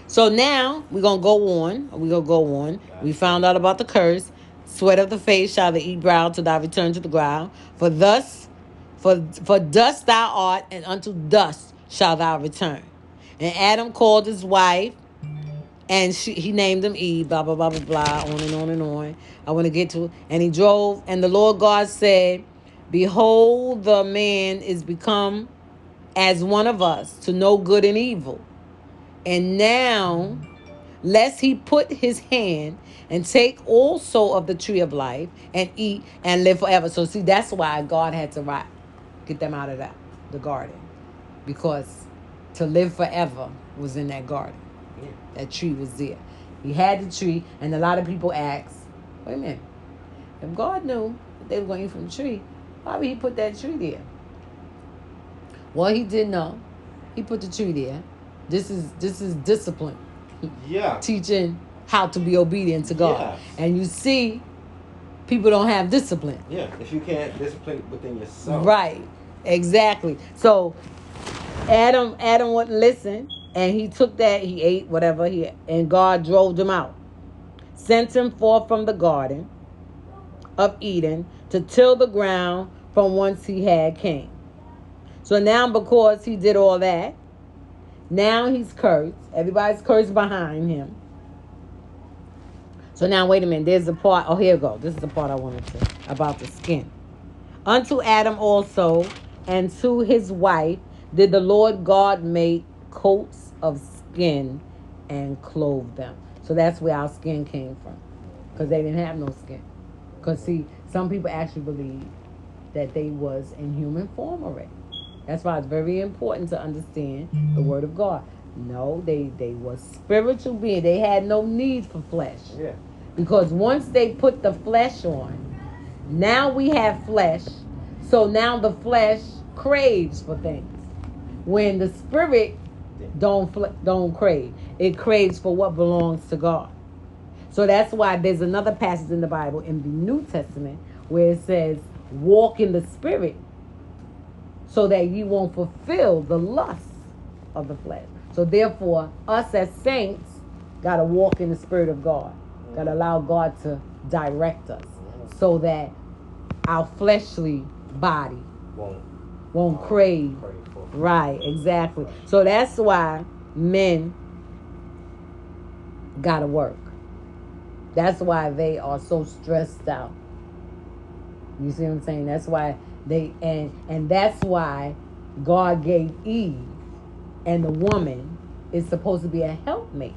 So now we're going to go on. We found out about the curse. Sweat of the face shall thou eat brow till thou return to the ground. For dust thou art, and unto dust shalt thou return. And Adam called his wife, and he named them Eve, blah, blah, blah, blah, blah, on and on and on. I want to get to it. And he drove, and the Lord God said, behold, the man is become as one of us, to know good and evil. And now, lest he put his hand and take also of the tree of life and eat and live forever. So see, that's why God had to get them out of the garden. Because to live forever was in that garden. Yeah. That tree was there. He had the tree, and a lot of people ask, wait a minute, if God knew that they were going to eat from the tree, why would he put that tree there? Well, he did know. He put the tree there. This is discipline. Yeah. Teaching how to be obedient to God. Yes. And you see, people don't have discipline. Yeah, if you can't discipline within yourself. Right. Exactly. So Adam wouldn't listen, and he took that, he ate whatever and God drove him out. Sent him forth from the garden of Eden to till the ground from whence he had came. So now, because he did all that, Now he's cursed. Everybody's cursed behind him. So now, wait a minute. There's the part. Oh, here we go. This is the part I wanted to about the skin. Unto Adam also, and to his wife, did the Lord God make coats of skin and clothe them. So that's where our skin came from, because they didn't have no skin. Because see, some people actually believe that they was in human form already. That's why it's very important to understand the word of God. No, they was spiritual beings. They had no need for flesh. Yeah. Because once they put the flesh on, now we have flesh. So now the flesh craves for things. When the spirit don't crave, it craves for what belongs to God. So that's why there's another passage in the Bible in the New Testament where it says, walk in the spirit so that you won't fulfill the lust of the flesh. So therefore, us as saints got to walk in the spirit of God. Got to allow God to direct us so that our fleshly body won't crave. Right, exactly. So that's why men got to work. That's why they are so stressed out. You see what I'm saying? That's why they and that's why God gave Eve, and the woman is supposed to be a helpmate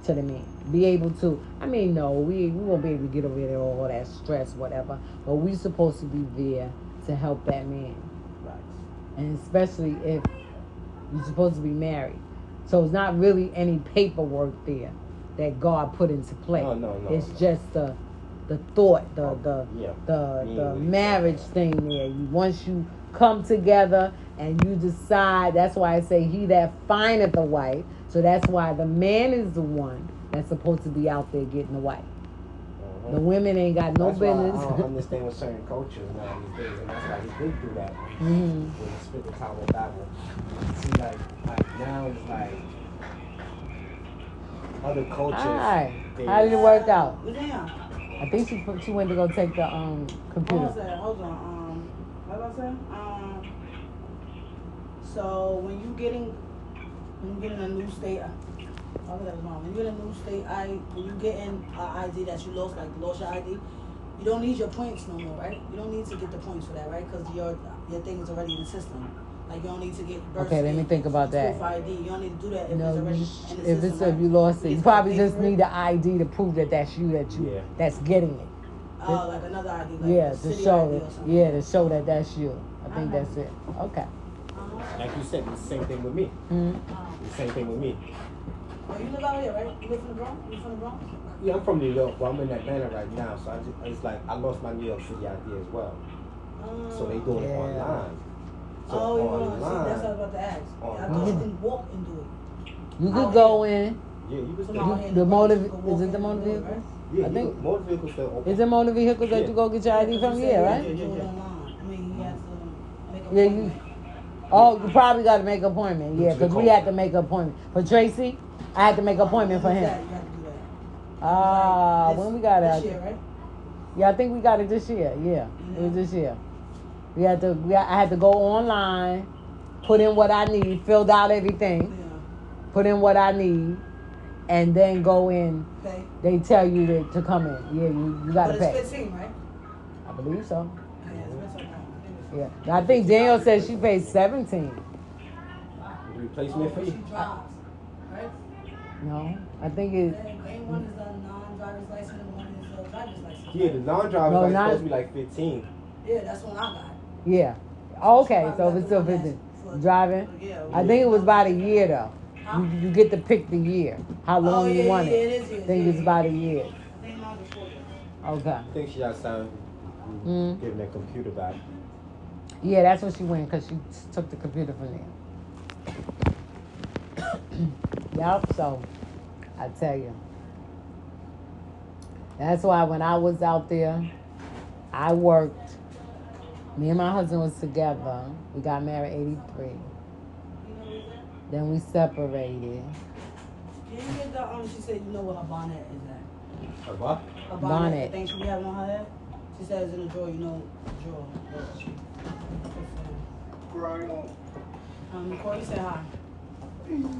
to the man. Be able to, no, we won't be able to get rid of all that stress, whatever. But we're supposed to be there to help that man. Right. And especially if you're supposed to be married. So it's not really any paperwork there that God put into play. No. It's just the thought, the marriage thing there. Once you come together and you decide, that's why I say he that findeth a wife. So that's why the man is the one that's supposed to be out there getting the wife. The women ain't got no business. Why I don't understand with certain cultures now these days, and that's why he's been through that when he spit the Tower of Babel. See, like now it's like other cultures. Alright. How did it work out? Yeah. I think she went to go take the computer. Hold on. What was I saying? So when you get in a new state, when you get in a new state, when you get in an ID that you lost, like you lost your ID, you don't need your points no more, right? You don't need to get the points for that, right? Because your thing is already in the system. Like you don't need to get birth Okay, let me think about that. Proof ID. You don't need to do that if it's already in the system. If you lost it, you probably just need the ID to prove that that's you that's getting it. Oh, like another ID. Like to show it. Yeah, to show that that's you. I think that's it. Okay. Like you said, it's the same thing with me. The same thing with me. Oh, you live out here, right? You live in the Bronx? You from the Bronx? Yeah, I'm from New York, but I'm in Atlanta right now. So it's like I lost my New York City ID as well. So they doing it online. So online. See, that's what I was about to ask. I thought you can walk and do it. You could go in. Yeah, you can The motor, is it the motor vehicle? Right? Yeah, I think motor vehicles still open. Is it motor vehicles that you go get your ID from? Yeah, right? You do it online. You have to make an Yeah, appointment. you probably got to make an appointment. Yeah, because we had to make an appointment. For Tracy, I had to make an appointment for him. You have to do that. When we got it? This year, right? Yeah, I think we got it this year. Yeah, it was this year. I had to go online, put in what I need, filled out everything, put in what I need, and then go in. Pay. They tell you to come in. Yeah, you got to pay. But it's 15, right? I believe so. Yeah. I think Danielle said she paid 17. Replacement fee? She drives, right? No, I think it. One is a non-driver's license and one is a driver's license. Yeah, the non-driver's license supposed to be like 15. Yeah, that's what I got. Yeah. Okay, so if it's still 15. Driving? I think it was about a year though. You get to pick the year, how long you want it. I think it's about a year. Okay. I think she got signed giving that computer back. Yeah, that's what she went because she took the computer from there. Yup, so I tell you. That's why when I was out there, I worked. Me and my husband was together. We got married 83. Then we separated. Can you get the, she said you know what her bonnet is at. A what? Her bonnet. The thing she be having on her head. She says in the drawer, you know, the drawer. Corey said hi.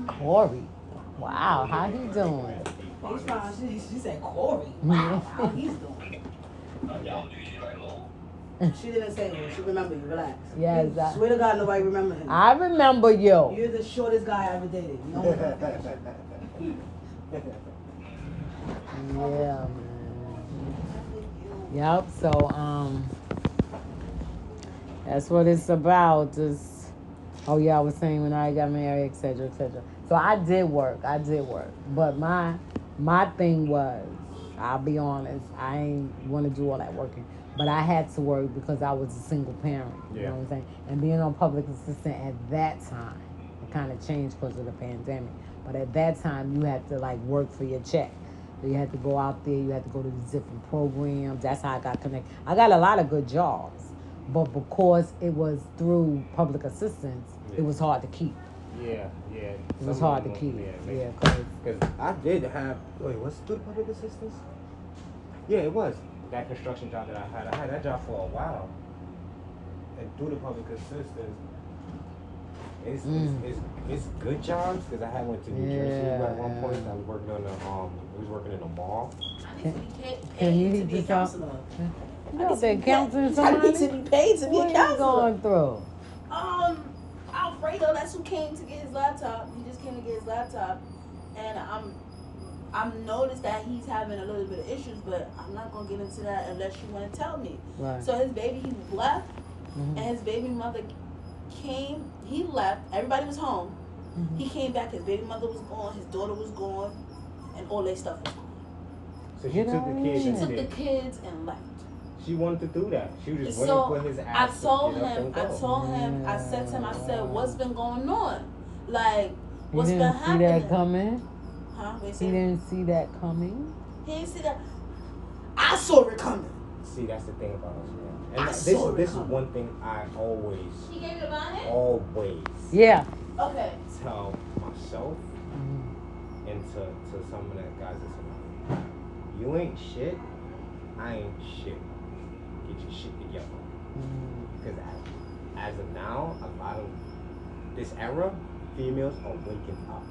Corey. Wow, how he doing? He's fine. She said Corey. Wow, how he's doing. She didn't say it. She remembered you. Relax. Yes. Swear to God, nobody remember him. I remember you. You're the shortest guy I ever dated. You know? Yeah, man. Yep. So that's what it's about. Just oh yeah, I was saying when I got married, etc., etc. So I did work, but my thing was, I'll be honest, I ain't want to do all that working, but I had to work because I was a single parent. You know what I'm saying? And being on public assistant at that time, it kind of changed because of the pandemic. But at that time, you had to like work for your check. So you had to go out there, you had to go to these different programs. That's how I got connected. I got a lot of good jobs, but because it was through public assistance, it was hard to keep. Yeah. It was hard to keep. Yeah, because I did have. Wait, what's through public assistance? Yeah, it was that construction job that I had. I had that job for a while, and through the public assistance, it's good jobs because I had went to New Jersey at one point. I was working on we was working in a mall. Can you to be a just talk? counselor. You been counseling I need somebody? to be paid to be What a are you counselor. going through? Alfredo, that's who came to get his laptop. He just came to get his laptop, and I'm noticed that he's having a little bit of issues, but I'm not gonna get into that unless you want to tell me. Right. So his baby, he left, Mhm. and his baby mother came. He left. Everybody was home. Mhm. He came back. His baby mother was gone. His daughter was gone, and all their stuff was gone. So she You took know the what I kids She mean? and took the did. kids and left. She wanted to do that. She was just So waiting for his I ass told to get up him, and I go. told him, I said to him, I said, what's been going on? Like, He what's been didn't see happening? that coming. Huh? Wait, He say- didn't see that coming. He didn't see that. I saw it coming. See, that's the thing about us, man. And I this saw it is coming. one thing I always He gave you a bonnet? Yeah. Okay. tell myself Mhm. and to some of the guys that's around me. You ain't shit. I ain't shit. Get your shit together. Mhm. Because as of now, a lot of this era, females are waking up.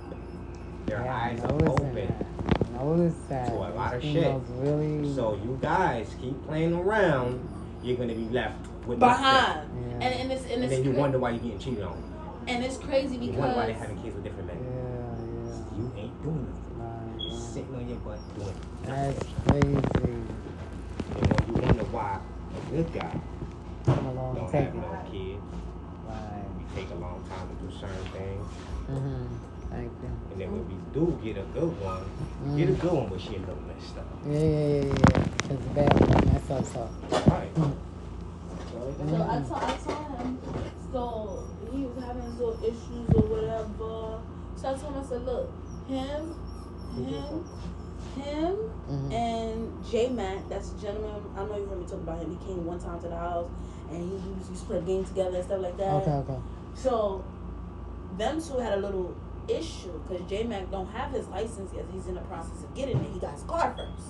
Their Yeah, eyes I are noticed open that. Notice that. to a lot of These shit. females Really. So you guys keep playing around, you're gonna be left with Behind. nothing. Yeah. And it's And then you wonder why you're getting cheated on. and it's crazy You wonder why they're because having kids with different men. Yeah. You ain't doing nothing. Right, You're right. sitting on your butt doing nothing. That's crazy. And when you wonder why a good guy Come along, don't take have it. no kids, Right. we take a long time to do certain things, Mhm. Thank you. and then when we do get a good one, get a good one, but she a little messed up. Yeah. Cause the bad one mess us up. Right. so I told him, so he was having his little issues or whatever. So I told him, I said, look, him, Mhm. and J Mac, that's a gentleman. I know you've heard me talk about him. He came one time to the house, and he used to play games together and stuff like that. Okay. So them two had a little issue because J Mac don't have his license yet. He's in the process of getting it. He got his car first.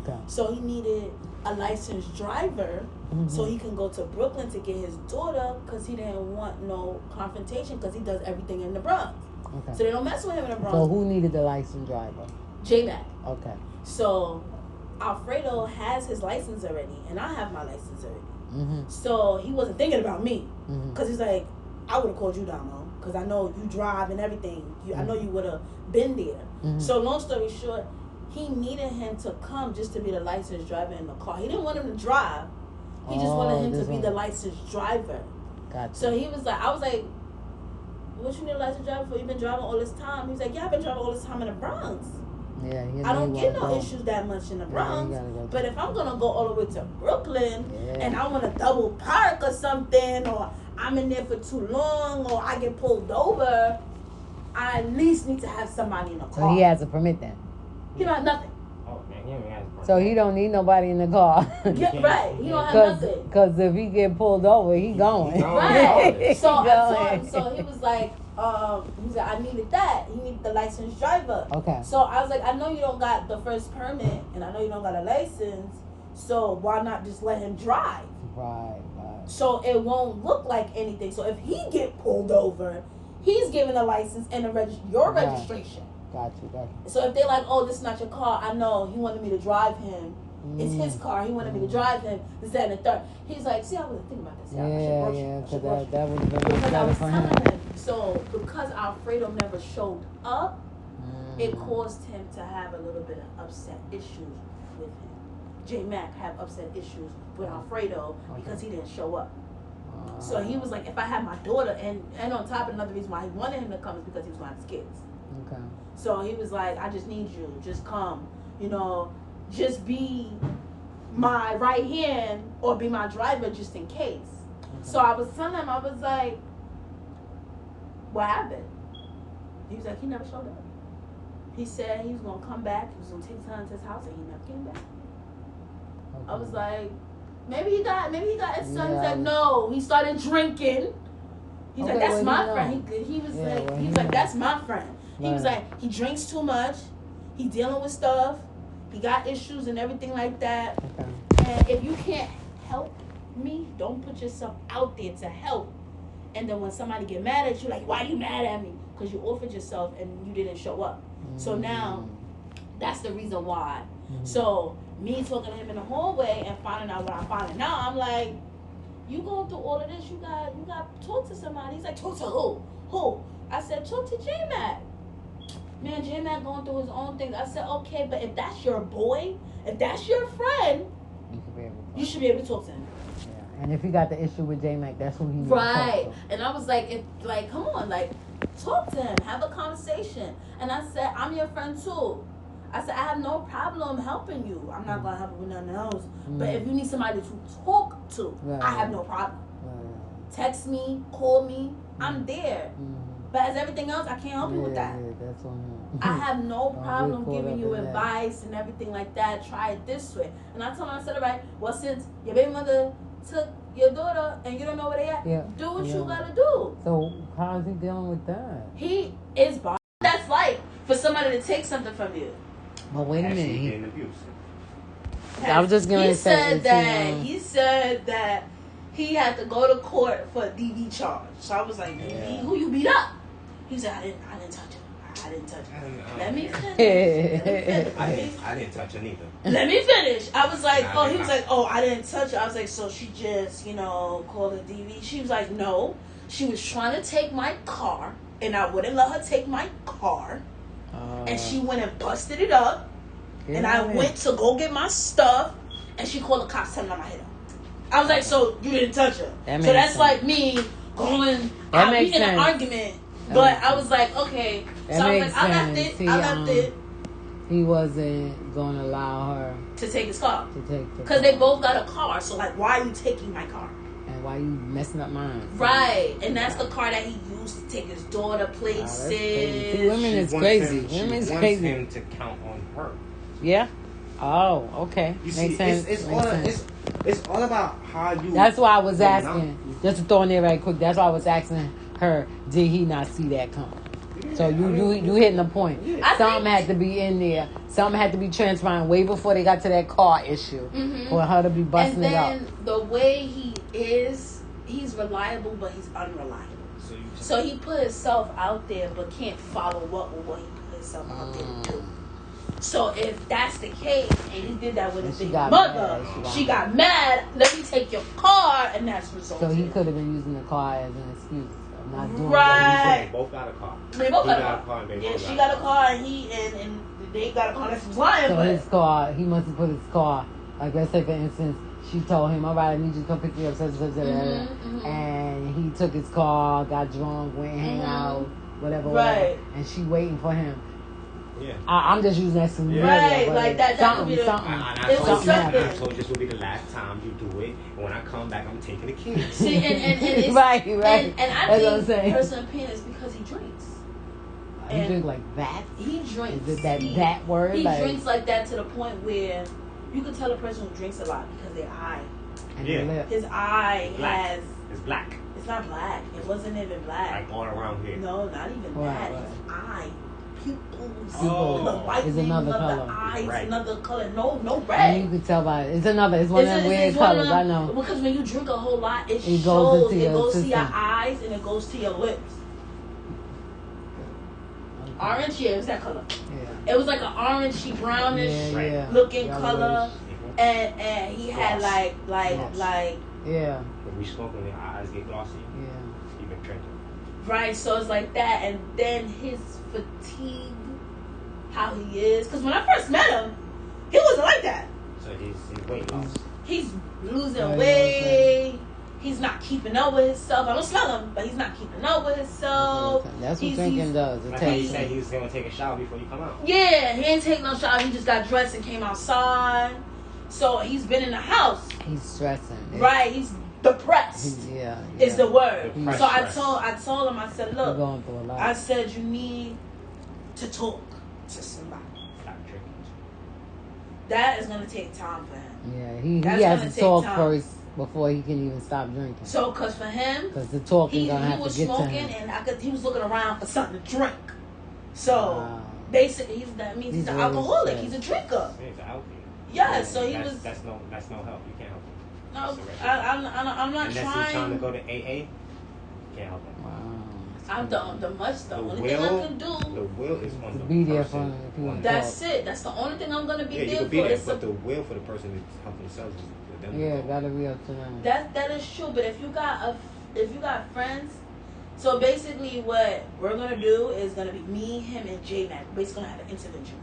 Okay. So he needed a licensed driver so he can go to Brooklyn to get his daughter because he didn't want no confrontation because he does everything in the Bronx. Okay. So they don't mess with him in the Bronx. So who needed the license driver? J Mac. Okay. So Alfredo has his license already, and I have my license already. Mhm. So he wasn't thinking about me Mhm. because he's like, I would have called you down, Mo, because I know you drive and everything. I know you would have been there. Mhm. So long story short, he needed him to come just to be the licensed driver in the car. He didn't want him to drive. He just wanted him to this be one. the licensed driver. Gotcha. So he was like, I was like, what you need a licensed driver for? You've been driving all this time. He was like, yeah, I've been driving all this time in the Bronx. Yeah. I don't get no issues that much in the Bronx. gotta go But if I'm gonna go all the way to Brooklyn Yeah. and I want to double park or something, or I'm in there for too long, or I get pulled over, I at least need to have somebody in the car. So he has a permit then. He don't have nothing. Oh man, he ain't has a So he don't need nobody in the car. Yeah, right. He don't have nothing. Cause if he get pulled over, he going. He going. Right. So I Going. told him. So he was like, he said I needed that. He needed the licensed driver. Okay. So I was like, I know you don't got the first permit, and I know you don't got a license. So why not just let him drive? Right. So it won't look like anything. So if he get pulled over, he's giving a license and your Right. registration. Got you. So if they're like, oh, this is not your car, I know he wanted me to drive him. It's his car. He wanted me to drive him. This, that, and the third. He's like, see, I wasn't thinking about this. Yeah, because that would have been Because I better was for telling him. him. So because Alfredo never showed up, it caused him to have a little bit of upset issues with him. J Mac have upset issues with Alfredo because he didn't show up. So he was like, if I had my daughter, and on top of another reason why he wanted him to come is because he was going to have his kids. Okay. So he was like, I just need you. Just come. You know, just be my right hand or be my driver just in case. So I was telling him, I was like, what happened? He was like, he never showed up. He said he was going to come back. He was going to take time to his house, and he never came back. I was like, maybe he got his son. He's like, no, he started drinking. He's like, that's my friend. He was like, that's my friend. He was like, he drinks too much. He dealing with stuff. He got issues and everything like that. Okay. And if you can't help me, don't put yourself out there to help. And then when somebody get mad at you, like, why you mad at me? Because you offered yourself and you didn't show up. So now, that's the reason why. So me talking to him in the hallway and finding out what I'm finding now, I'm like, you going through all of this, you got to talk to somebody. He's like, talk to who? Who? I said, talk to J-Mac. Man, J-Mac going through his own things. I said, okay, but if that's your boy, if that's your friend, you should be able to talk to him. Yeah. And if he got the issue with J-Mac, that's who he needs Right. to talk to. And I was like, come on, like, talk to him, have a conversation. And I said, I'm your friend too. I said, I have no problem helping you. I'm not going to help you with nothing else. But if you need somebody to talk to, I have no problem. Text me, call me, I'm there. But as everything else, I can't help you with that. Yeah, that's on him. I have no Don't problem get caught giving up you in that. advice and everything like that. Try it this way. And I told him, I said, all right, well, since your baby mother took your daughter and you don't know where they at, do what you got to do. So how is he dealing with that? He is bothered. That's like for somebody to take something from you. But wait a minute. Getting abused. I was just going to say. He said that he had to go to court for a DV charge. So I was like, DV, who you beat up? He said, I didn't touch her. I didn't touch her. Let me finish. I didn't touch her neither. Let me finish. I was like, he was like, I didn't touch her. I was like, so she just, called a DV. She was like, no. She was trying to take my car, and I wouldn't let her take my car. And she went and busted it up. And I went to go get my stuff, and she called the cops telling them I hit her. I was like, so you didn't touch her. So that's sense. Like me going out in an argument. But I was like, okay. So I was like, I left it. He wasn't going to allow her to take his car. Because they both got a car. So, like, why are you taking my car? And why you messing up mine? Right. And that's the car that he used to take his daughter places. Women is crazy. Women is crazy. She wants him to count on her. Yeah? Oh, okay. You Makes see, sense. It's all about how you... That's why I was asking. Just to throw in there right quick. That's why I was asking her, did he not see that coming? Yeah, so you hitting the point. Yeah. Something had to be in there. Something had to be transpiring way before they got to that car issue for her to be busting it up. And then the way he is, he's reliable, but he's unreliable. So he put himself out there, but can't follow up with what he put himself out there to do. So if that's the case, and he did that with his big mother, she got mad. Let me take your car, and that's resulted. So he could have been using the car as an excuse. Not doing right. They both got a car. They both got a car. Yeah, she got a car, and they got a car that's flying. So his car, he must have put his car. Like let's say for instance, she told him, "All right, I need you to come pick me up," and he took his car, got drunk, went hang out, whatever, and she waiting for him. Yeah. I'm just using that scenario. Right, like that. Something. I told you this will be the last time you do it, and when I come back, I'm taking the keys. See, and it's, right. And I think personal opinion is because he drinks. He drinks like that? He drinks. Is it that word? He drinks like that to the point where you can tell a person who drinks a lot because their eye. His eye has... It's black. It's not black. It wasn't even black. Like all around here. No, not even that. His eye. Pupils. The whitening is another of color. the eyes, another color. No red. And you can tell by it. It's one of them weird colors. I know. Because when you drink a whole lot, it shows. It goes to your eyes and it goes to your lips. Orange, yeah, it was that color. Yeah. It was like an orangey brownish looking color, and he had like yeah. When we smoking, our eyes get glossy. Yeah. Even drinking. Right, so it's like that, and then his fatigue, how he is. Because when I first met him, he wasn't like that. So he's weight loss. He's losing weight. He's not keeping up with himself. I don't smell him, but he's not keeping up with himself. That's what drinking does. It Like takes he said he was going to take a shower before you come out. Yeah, he ain't take no shower. He just got dressed and came outside. So he's been in the house. He's stressing. Right, he's depressed. Is the word. So I told him, I said, look, going through a lot. I said you need to talk to somebody. Stop drinking. That is gonna take time for him. Yeah, he That's has gonna to take talk time. first before he can even stop drinking. So, cause for him, Because the talking he gonna have was to get to smoking, him. and he was looking around for something to drink. So Wow. basically, that means he's He's an really alcoholic. stressed. He's a drinker. He's an alcoholic. Yeah, so he that's, was. That's no help. You can't help him. No, That's I'm not Unless he's trying. trying to go to AA, you can't help him. Wow. I'm the only thing I can do. The will is on To the be there person. for people. That's it. That's the only thing I'm gonna be Yeah, you there can be for. there, It's but the will for the person to help themselves is for them. Yeah, gotta be up to them. that is true. But if you got friends, so basically what we're gonna do is gonna be me, him, and J Mac. We're basically gonna have an intervention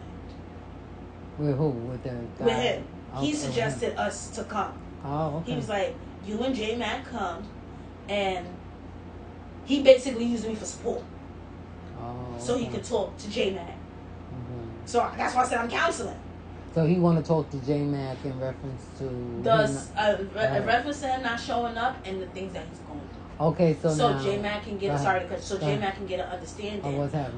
With who? With the guy? with him. Okay, He with suggested him. us to come. Oh, okay. He was like, you and J Mac come, and he basically used me for support, Oh, so he okay. could talk to J Mac. Mhm. So that's why I said I'm counseling. So he want to talk to J Mac in reference to him. Reference to him not showing up and the things that he's going through. Okay, so now J Mac can get J Mac can get an understanding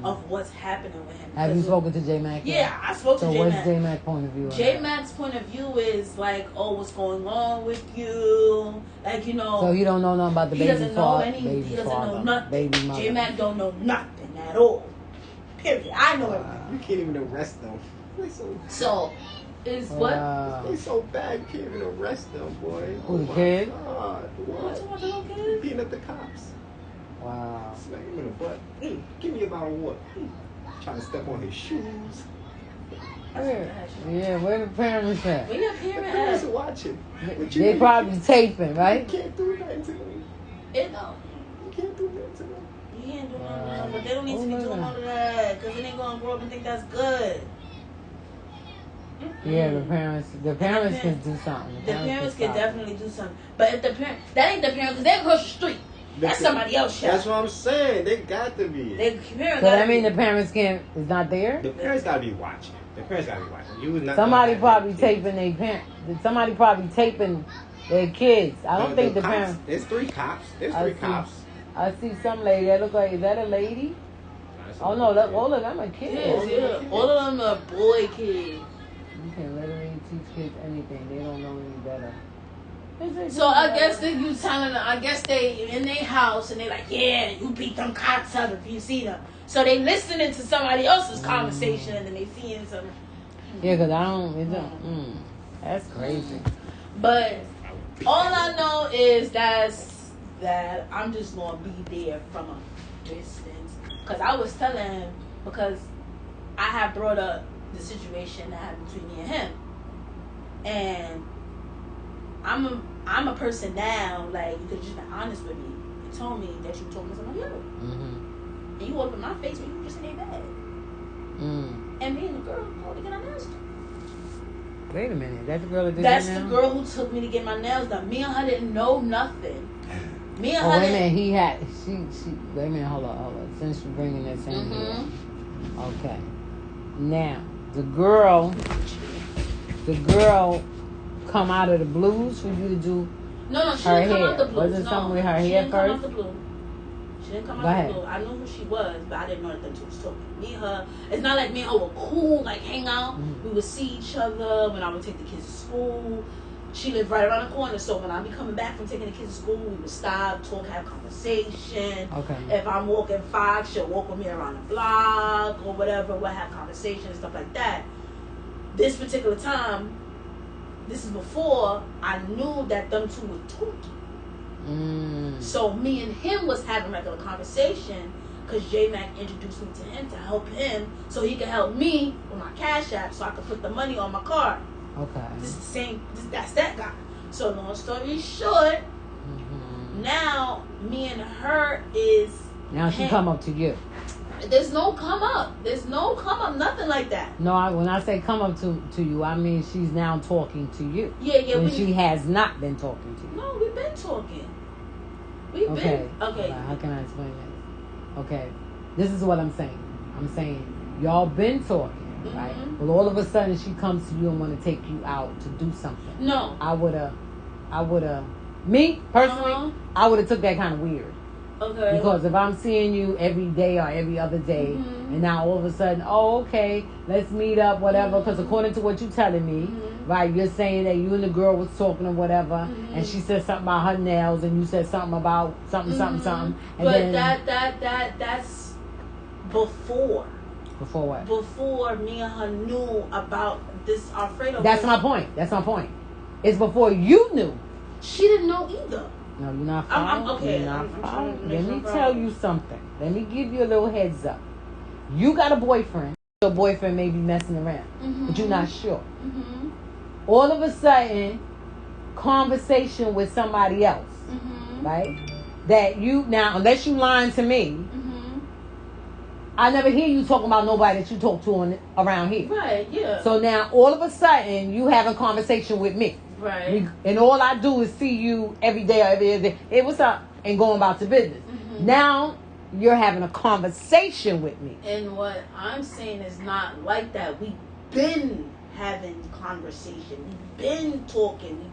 of what's happening. with him. Have you spoken to J Mac? Yeah, I spoke to So J what's Mac. J Mac's point of view? on J that? Mac's point of view is like, oh, what's going on with you? Like, you know. So he don't know nothing about the he baby doesn't know father. any. He doesn't know nothing. Baby mother. J Mac don't know nothing at all. Period. I know everything. You can't even arrest them. So, is what? They so bad you can't even arrest them, boy. Who, the kid? God, What's what? the little kid? Beating up the cops. Wow. Smack him in the butt. Give me a bottle of water. Trying to step on his shoes. Yeah, where the parents at? Where your The parent parents at? are watching. What you They mean? probably taping, You right? can't do nothing to them. It don't. You can't do nothing to them. You can't do none of that, but they don't need to be doing all of that because then they gonna grow up and think that's good. Yeah, the parents can do something. The parents can stop. definitely do something, but if the parent, that ain't the parent because they across the street. That's somebody else. That's what I'm saying. They got to be. The parent. So that mean the parents is not there? The parents gotta be watching. The parents gotta be watching. You was not. Somebody gonna probably have their kids. taping their parents. Somebody probably taping their kids. I don't think the cops, parents. There's 3 cops. There's I 3 see. cops. I see some lady that look like, is that a lady? Oh no, look, all of them are kids. Yeah, all of them are boy kids. You can literally teach kids anything. They don't know any better. So I guess that you telling them, I guess they in their house and they like, yeah, you beat them cops up if you see them. So they listening to somebody else's conversation and then they seeing something. Yeah, because I don't. It don't that's crazy. But all I know is that I'm just gonna be there from a distance. Cause I was telling him because I have brought up the situation that happened between me and him, and I'm a person now. Like you could just be honest with me. You told me that you told me somebody else, and you all up in my face when you were just in their bed, and me and the girl go to get our nails done. Wait a minute, that's the girl that did That's that the now? girl who took me to get my nails done. Me and her didn't know nothing. Me and Oh, her wait a didn't. minute, she, wait a minute, hold on. Since you're bringing this in here. Okay. Now, the girl come out of the blues for you to do No, she her didn't come hair. out the blues. Was it No, something with her she hair didn't come out first? the blue. She didn't come Go out ahead. the blue. I knew who she was, but I didn't know that the two was talking. Me and her, it's not like me and her were cool, like hang out. We would see each other when I would take the kids to school. She lived right around the corner, so when I be coming back from taking the kids to school, we would stop, talk, have conversation. Okay. If I'm walking Fox, she'll walk with me around the block or whatever. We'll have conversations, stuff like that. This particular time, this is before I knew that them two were talking. So me and him was having regular conversation, because J-Mac introduced me to him to help him so he could help me with my Cash App so I could put the money on my card. Okay. This is the same. That's that guy. So long story short, now me and her is. Now she come up to you. There's no come up. There's no come up. Nothing like that. No, when I say come up to you, I mean she's now talking to you. Yeah. When she has not been talking to you. No, we've been talking. We've Okay. been. Okay. How can I explain this? Okay. This is what I'm saying. I'm saying y'all been talking, right? Well, all of a sudden she comes to you and want to take you out to do something. No. I would have. Me personally, I would have took that kind of weird. Okay. Because if I'm seeing you every day or every other day, and now all of a sudden, oh, okay, let's meet up, whatever. Because according to what you're telling me, right, you're saying that you and the girl was talking or whatever, and she said something about her nails, and you said something about something. And but then, that's before. Before what? Before me and her knew about this Alfredo. That's my point. It's before you knew. She didn't know either. No, you're not following. Okay. You're not I'm following. Let me tell you something. Let me give you a little heads up. You got a boyfriend. Your boyfriend may be messing around, but you're not sure. All of a sudden, conversation with somebody else, right? That you now, unless you lying to me, I never hear you talking about nobody that you talk to around here. Right. Yeah. So now, all of a sudden, you having conversation with me. Right. And all I do is see you every day or every other day. Hey, what's up? And going about your business. Now you're having a conversation with me. And what I'm saying is not like that. We've been having conversation. We've been talking.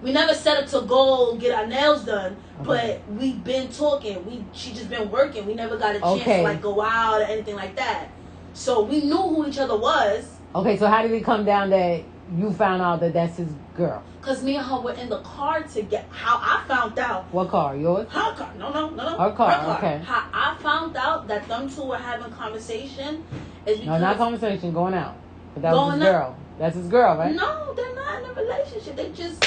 We never set up to go get our nails done, but we've been talking. She just been working. We never got a chance to like go out or anything like that. So we knew who each other was. Okay, so how did it come down that you found out that that's his girl? Because me and her were in the car together. How I found out. What car? Yours? Her car. No. Her car. Okay. How I found out that them two were having conversation is because... No, not conversation, going out. But that was his girl. That's his girl, right? No, they're not in a relationship. They just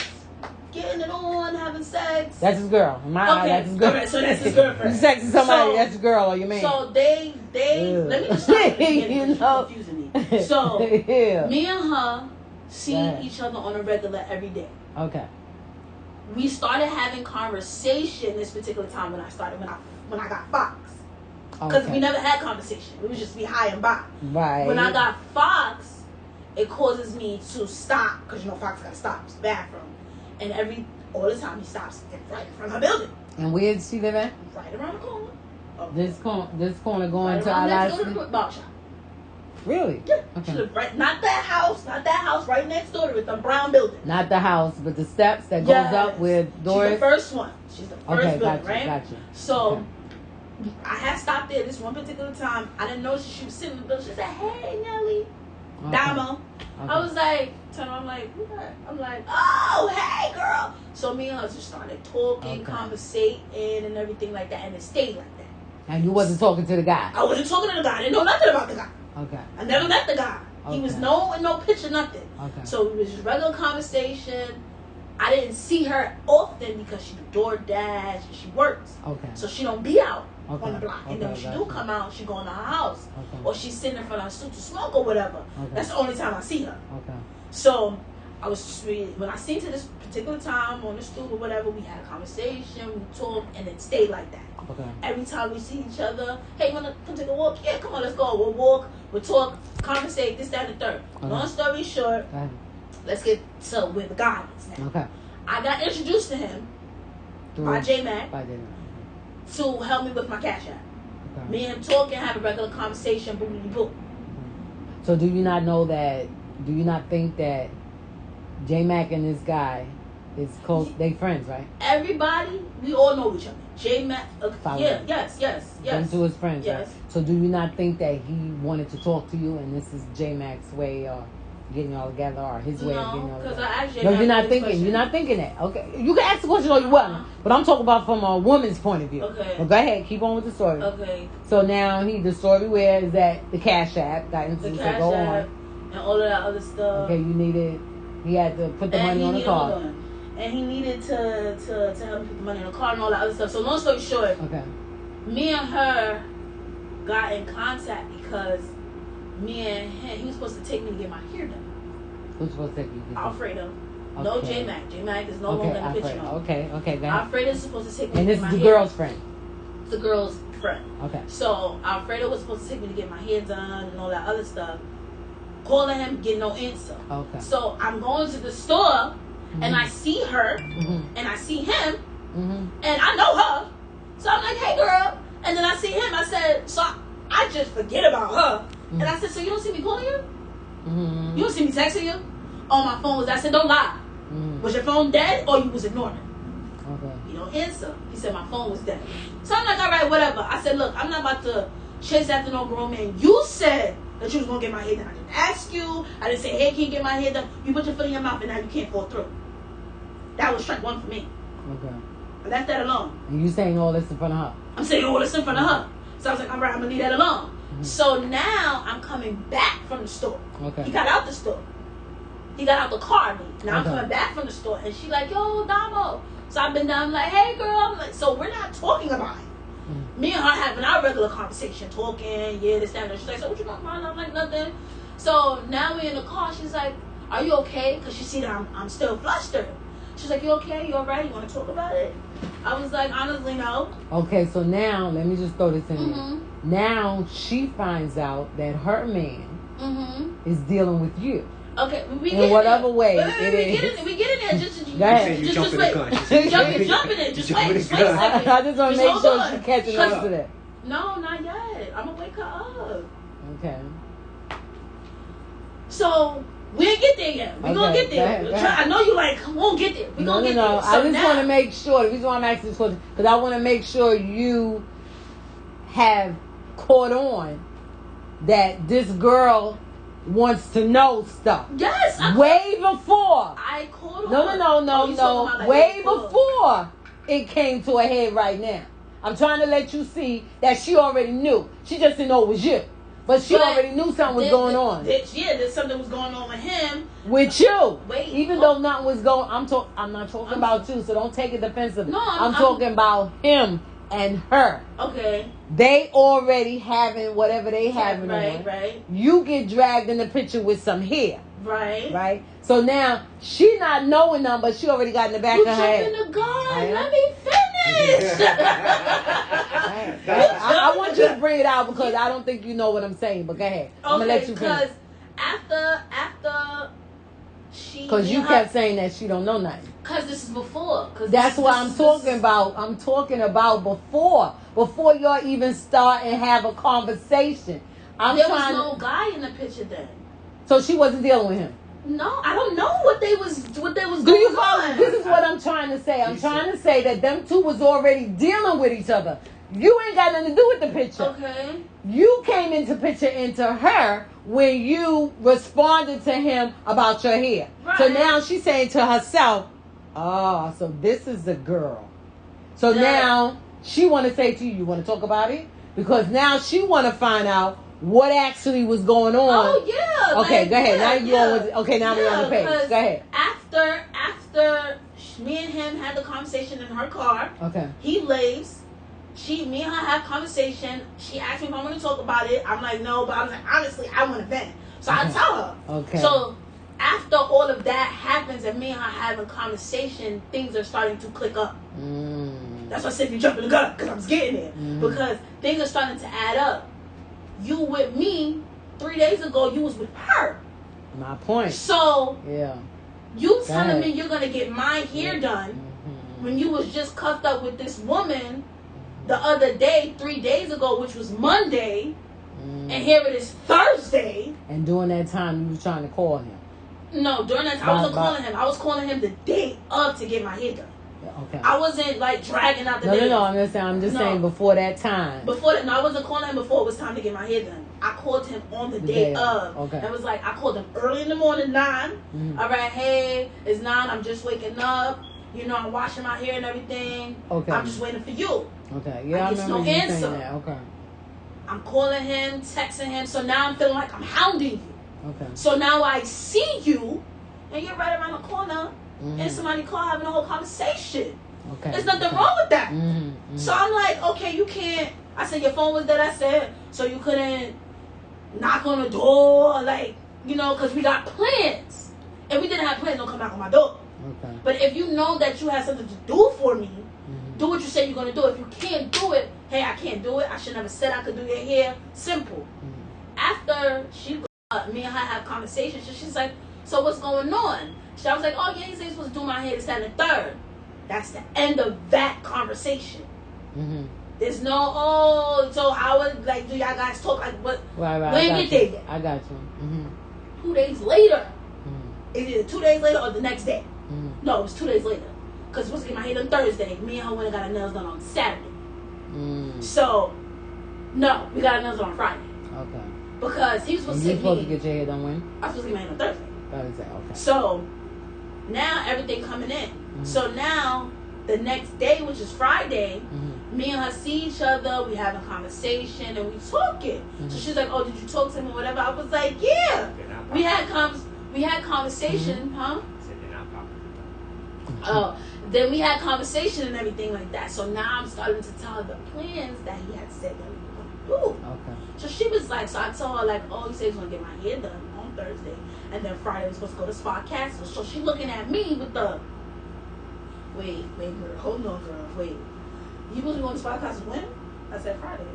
getting it on, having sex. That's his girl. In my eye, that's his girl. Okay, so that's his girlfriend. You sexing somebody, that's his girl or your man. So they let me just stop you know, confusing me. So me and her see each other on a regular every day. Okay. We started having conversation this particular time when I got Fox. Because we never had conversation. It was just be high and by. Right. When I got Fox, it causes me to stop because Fox got to stop. It's the bathroom. And all the time he stops right in front of her building. And where did she live at? Right around the corner. This corner going right to our next door last. to the barber shop. Really? Yeah. Okay. She lived right, not that house, right next door to it, the brown building. Not the house, but the steps that goes up with doors. She's the first one. She's the first building, right? Gotcha. So I had stopped there this one particular time. I didn't know she was sitting in the building. She said, "Hey, Nelly." Damo. I was like, I'm like, what? I'm like, oh, hey, girl. So me and her just started talking, conversating, and everything like that, and it stayed like that. And you wasn't talking to the guy? I wasn't talking to the guy. I didn't know nothing about the guy. Okay. I never met the guy. He was no picture, nothing. Okay. So it was just regular conversation. I didn't see her often because she do DoorDash and she works. Okay. So she don't be out on the block. And then when she do come out, she go into her house. Okay. Or she's sitting in front of her stool to smoke or whatever. Okay. That's the only time I see her. Okay. So when I seen to this particular time on the stool or whatever, we had a conversation, we talked, and it stayed like that. Okay. Every time we see each other, hey, you wanna come take a walk? Yeah, come on, let's go. We'll walk, we'll talk, conversate, this, that, and the third. Okay. Long story short, let's get to where the guy is now. Okay. I got introduced to him by J-Mac to help me with my Cash App. Okay. Me and him talking, have a regular conversation, boom, boom. So do you not know that? Do you not think that J-Mac and this guy is close? They friends, right? Everybody, we all know each other. J-Mac, yes. Them two is friends, yes. Right? So do you not think that he wanted to talk to you, and this is J-Mac's way of getting y'all together, or his way of getting y'all together? No, you're not thinking. You're not thinking that. Okay, you can ask the question or you wasn't, but I'm talking about from a woman's point of view. Okay. Well, go ahead, keep on with the story. Okay. So now the story where is that the Cash App got into the Cash App and all of that other stuff. Okay, he had to put the money on the card. And he needed to help me put the money on the card and all that other stuff. So long story short, me and her got in contact because me and him, he was supposed to take me to get my hair done. Who's supposed to take you? Alfredo. Okay. No J-Mac. J-Mac is no longer in the picture. Okay, go ahead. Alfredo is supposed to take me and to this get is my the hair. girl's friend. The girl's friend. Okay. So Alfredo was supposed to take me to get my hair done and all that other stuff. Calling him, get no answer. Okay. So I'm going to the store and I see her and I see him and I know her. So I'm like, hey girl. And then I see him. I said, so I just forget about her. And I said, so you don't see me calling you? You don't see me texting you? Oh, my phone was. I said, don't lie. Was your phone dead or you was ignoring it? Okay. You don't answer. He said my phone was dead. So I'm like, all right, whatever. I said, look, I'm not about to chase after no grown man. You said that you was gonna get my hair done. I didn't ask you. I didn't say, hey, can you get my hair done? You put your foot in your mouth and now you can't fall through. That was strike one for me. Okay. I left that alone. And you saying all this in front of her? I'm saying all this in front of her. So I was like, all right, I'm gonna leave that alone. So now I'm coming back from the store. Okay. He got out the store. He got out the car. Now I'm coming back from the store, and she like, yo, Damo. So I've been down, I'm like, hey, girl. I'm like, so we're not talking about it. Me and her having our regular conversation, talking, this, that, and she's like, so what you talking about? I'm like, nothing. So now we're in the car. She's like, are you okay? Because she see that I'm still flustered. She's like, you okay? You all right? You want to talk about it? I was like, honestly, no. Okay, so now, let me just throw this in there. Now she finds out that her man is dealing with you. Okay, we in whatever way it is. We get in there. Just wait. Just wait. Jumping in. Just wait. Just wait a second. I just want to make sure on. she's catching up to that. No, not yet. I'm gonna wake her up. Okay. So we ain't get there yet. We gonna get there. Go ahead. I know you like, come on, get there. We gonna get there. So I just want to make sure. The reason why I'm asking this question because I want to make sure you have caught on that this girl wants to know stuff. Yes. Way before. I caught on. No. Way before it came to a head right now. I'm trying to let you see that she already knew. She just didn't know it was you. But she already knew something was going on. There's something was going on with him. With you. Wait. Even though nothing was going I'm not talking about you, so don't take it defensively. No, I'm talking about him and her. Okay. They already having whatever they having on. Right. You get dragged in the picture with some hair. Right. So now she not knowing them, but she already got in the back of her head. You jumping the gun. Let me finish. I want you to bring it out because I don't think you know what I'm saying. But go ahead. I'm gonna let you finish. Because after she, because you kept saying that she don't know nothing. Because this is before. That's what I'm talking about. I'm talking about before y'all even start and have a conversation. There was no guy in the picture then. So she wasn't dealing with him. No, I don't know what they was going on. Do you follow? This is what I'm trying to say. I'm trying to say that them two was already dealing with each other. You ain't got nothing to do with the picture. Okay. You came into her when you responded to him about your hair. Right. So now she's saying to herself, oh, so this is the girl. So now she want to say to you, you want to talk about it? Because now she want to find out what actually was going on. Oh, yeah. Okay, go ahead. Now we're on the page. Go ahead. After me and him had the conversation in her car, okay, he leaves. Me and her have conversation. She asked me if I want to talk about it. I'm like, no, but I was like, honestly, I want to vent. So I tell her. Okay. So after all of that happens and me and her having conversation, things are starting to click up. That's why I said you jumping the gun, because I was getting there. Because things are starting to add up. You with me 3 days ago, you was with her. My point. So yeah, you telling me you're gonna get my hair done when you was just cuffed up with this woman the other day, 3 days ago, which was Monday, and here it is Thursday. And during that time, you was trying to call him. No, during that time, I wasn't calling him. I was calling him the day of to get my hair done. Okay. I wasn't like dragging out the day. No. I'm just saying before that time. Before that, no, I wasn't calling him before it was time to get my hair done. I called him on the day of. Okay. And it was like, I called him early in the morning, 9. All right, hey, it's 9. I'm just waking up. You know, I'm washing my hair and everything. Okay. I'm just waiting for you. Okay. Yeah, I get remember no you answer. saying that. Okay. I'm calling him, texting him. So now I'm feeling like I'm hounding you. Okay. So now I see you, and you're right around the corner, and somebody call having a whole conversation. Okay. There's nothing wrong with that. Mm-hmm. So I'm like, okay, you can't. I said, your phone was dead. I said, so you couldn't knock on the door, like, you know, because we got plans. If we didn't have plans, don't come knock on my door. Okay. But if you know that you have something to do for me, do what you say you're going to do. If you can't do it, hey, I can't do it. I should never said I could do your hair. Simple. After me and her have conversations, she's like, so what's going on? I was like, oh, yeah, he said he's supposed to do my hair this, that, and the third. That's the end of that conversation. Mm-hmm. There's no, so how would, like, do y'all guys talk? Like, what? Right. When get there yet? I got you. Mm-hmm. 2 days later. Mm-hmm. It's either 2 days later or the next day. Mm-hmm. No, it was 2 days later. Because supposed to get my hair done Thursday. Me and her went and got our nails done on Saturday. So, no, we got our nails done on Friday. Okay. Because he was supposed to take me. You supposed to get your hair done when? I was supposed to get my hair done Thursday. Thursday, okay. So, now everything coming in. Mm-hmm. So now, the next day, which is Friday, me and her see each other, we having conversation, and we talking. So she's like, oh, did you talk to him or whatever? I was like, yeah. We had conversation, huh? Oh, then we had conversation and everything like that. So now I'm starting to tell her the plans that he had said that we were going to do. Okay. So she was like, so I told her like, oh, he said he's going to get my hair done on Thursday. And then Friday we're supposed to go to Spa Castle. So she looking at me with the, wait, girl, hold on, girl, wait. You supposed to be going to Spa Castle when? I said Friday.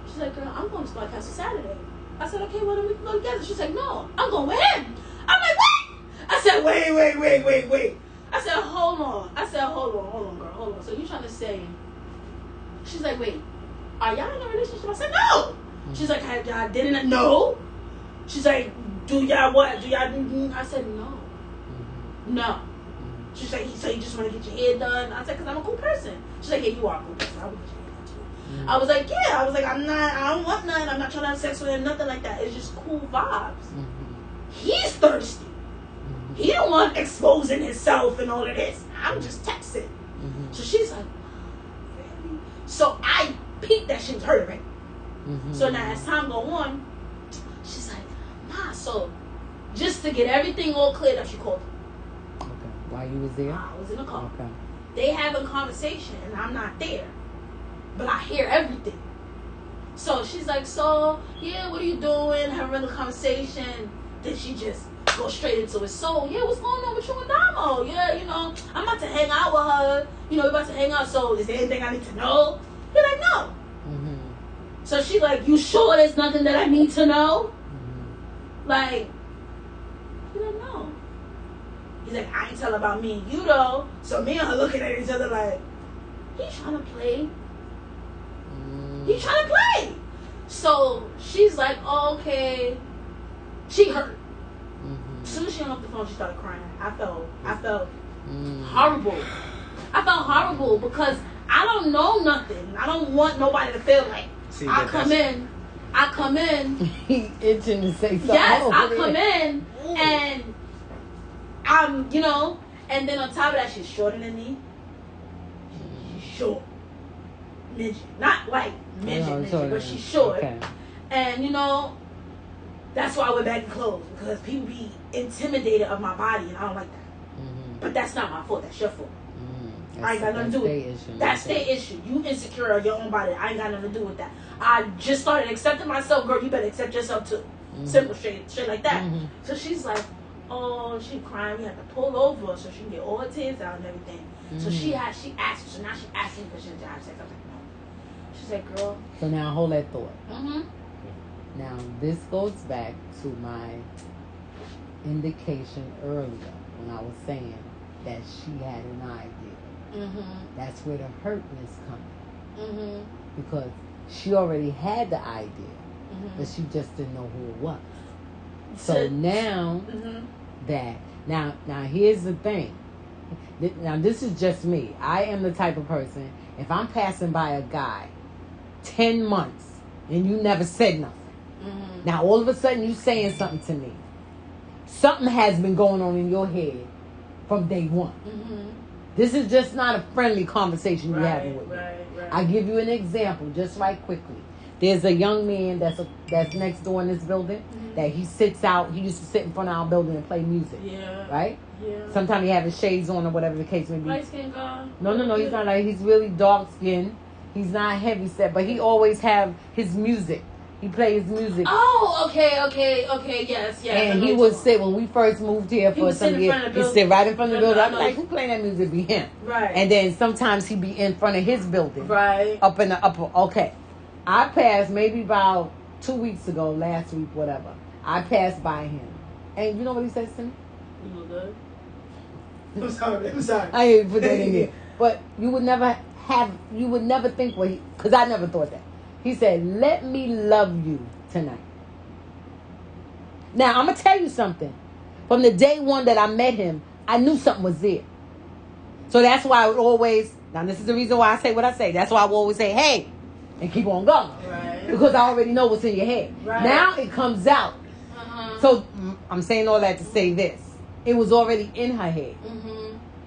She's like, girl, I'm going to Spa Castle Saturday. I said, okay, well then we can go together. She's like, no, I'm going with him. I'm like, what? I said, wait. I said, hold on. Girl, hold on. So you trying to say, she's like, wait, are y'all in a relationship? I said, no. She's like, have y'all didn't know? She's like, do y'all what? Do y'all, I said, no. She's like, so you just want to get your hair done? I said, because I'm a cool person. She's like, yeah, you are a cool person. I would get your hair done too. I was like, yeah. I was like, I don't want none. I'm not trying to have sex with him, nothing like that. It's just cool vibes. He's thirsty. He don't want exposing himself and all of this. I'm just texting. So she's like, really? So I peeped that she was hurt already. So now as time go on, she's like, Ma, so just to get everything all cleared up, she called me. Okay. While you was there? I was in the car. Okay. They having a conversation and I'm not there. But I hear everything. So she's like, so, yeah, what are you doing? Having a conversation. Then she just go straight into it. So, yeah, what's going on with you and Damo? Yeah, you know, I'm about to hang out with her. You know, we're about to hang out. So, is there anything I need to know? You're like, no. So she's like, you sure there's nothing that I need to know? Like, you don't know. He's like, I ain't tell about me and you though. So me and her looking at each other like, he's trying to play. He's trying to play. So she's like, oh, okay. She hurt. As soon as she hung up the phone, she started crying. I felt horrible. I felt horrible because I don't know nothing. I don't want nobody to feel like I come in. He itching to say something. Yes, I come in and I'm, you know, and then on top of that, she's shorter than me. She's short. Midget. Not like midget, but she's short. Okay. And, you know, that's why I wear baggy clothes, because people be intimidated of my body, and I don't like that. But that's not my fault. That's your fault. I ain't got nothing to do with it. That's their issue. You insecure of your own body. I ain't got nothing to do with that. I just started accepting myself. Girl, you better accept yourself too. Simple, straight like that. So she's like, oh, she crying. We have to pull over so she can get all her tears out and everything. So she asked me. So now she asked me because she didn't have sex. I was like, no. She's like, girl. So now hold that thought. Now this goes back to my indication earlier when I was saying that she had an idea. That's where the hurtness comes. Because she already had the idea, but she just didn't know who it was. So now that now here's the thing. Now this is just me. I am the type of person, if I'm passing by a guy 10 months and you never said nothing, now all of a sudden you saying something to me, something has been going on in your head from day one. This is just not a friendly conversation you're having with me. I give you an example, just right quickly. There's a young man that's next door in this building that he sits out. He used to sit in front of our building and play music. Yeah. Right? Yeah. Sometimes he have his shades on or whatever the case may be. Light skin guy. No. He's not like, he's really dark skinned. He's not heavy set, but he always have his music. He plays music. Oh, okay, yes. And he would sit, when we first moved here for some years, he'd sit right in front of the building. I'm like, who playing that music? Be him. Right. And then sometimes he'd be in front of his building. Right. Up in the upper. Okay. I passed maybe about 2 weeks ago, last week, whatever. I passed by him. And you know what he says to me? You look good. I'm sorry. I didn't put that in there. But you would never think what he, because I never thought that. He said, let me love you tonight. Now, I'm going to tell you something. From the day one that I met him, I knew something was there. So that's why I would always, now this is the reason why I say what I say. That's why I would always say, hey, and keep on going. Right. Because I already know what's in your head. Right. Now it comes out. So I'm saying all that to say this. It was already in her head.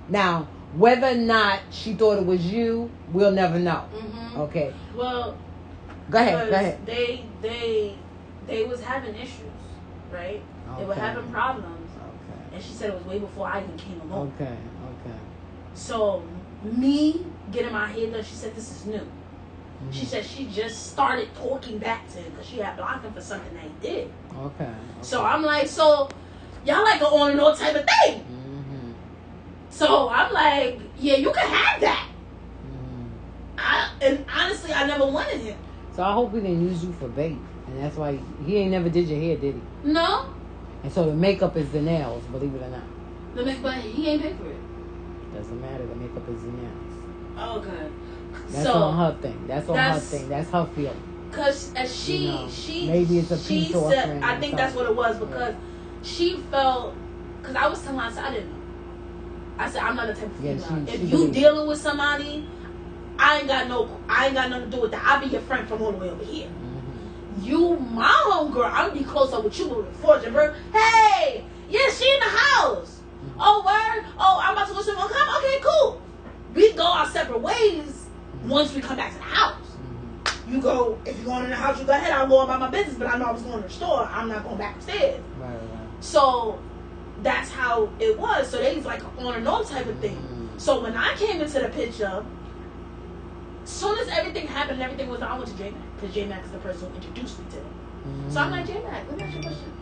Now, whether or not she thought it was you, we'll never know. Okay. Well, go ahead. They was having issues, right? They were having problems. Okay. And she said it was way before I even came along. Okay. So me getting my head done, she said this is new. She said she just started talking back to him because she had blocked him for something that he did. Okay. So I'm like, so y'all like an on and off type of thing. So I'm like, yeah, you can have that. And honestly, I never wanted him. So I hope he didn't use you for bait. And that's why he ain't never did your hair, did he? No. And so the makeup is the nails, believe it or not. But he ain't paid for it. Doesn't matter. The makeup is the nails. Okay. That's on her thing. That's her thing. That's her field. Because she maybe it's a peace offering. I think that's what it was because she felt, because I was telling her, I didn't know. I said, I'm not the type of female. If you dealing with somebody, I ain't got nothing to do with that. I'll be your friend from all the way over here. You, my homegirl, I'm gonna be close up with you with Fortune Bird. Hey, yeah, she in the house. Oh, word. Oh, I'm about to go swim. Come. Okay, cool. We go our separate ways once we come back to the house. You go, if you're going in the house, you go ahead. I'll go about my business, but I know I was going to the store. I'm not going back upstairs. Right. So that's how it was. So they was like on and on type of thing. So when I came into the picture, as soon as everything happened and everything was done, I went to J-Mac because J-Mac is the person who introduced me to him. So I'm like, J-Mac, let me ask you a question.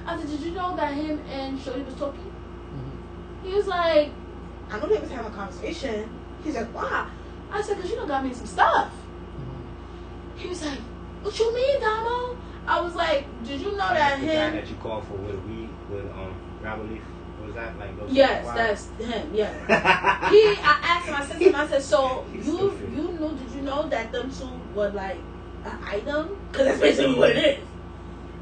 I said, did you know that him and Shorty was talking? He was like, I know they was having a conversation. He's like, why? I said, because you done got me some stuff. He was like, what you mean, Damo? I was like, did you know that the him? guy that you called for with weed, with gravel leaf? Was that like those? Yes, that's him. Yeah. I asked him. I said to him. I said, so did you know that them two were like an item? Because that's basically what it is.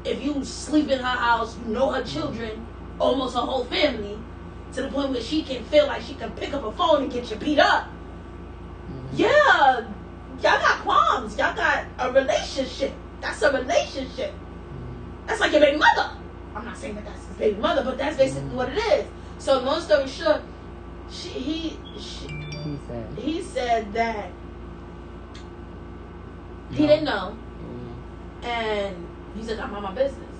If you sleep in her house, you know her children, almost her whole family, to the point where she can feel like she can pick up a phone and get you beat up. Yeah, y'all got qualms. Y'all got a relationship. That's a relationship. That's like your baby mother. I'm not saying that that's his baby mother, but that's basically what it is. So long story short, he said that he didn't know, and he's like, I'm on my business.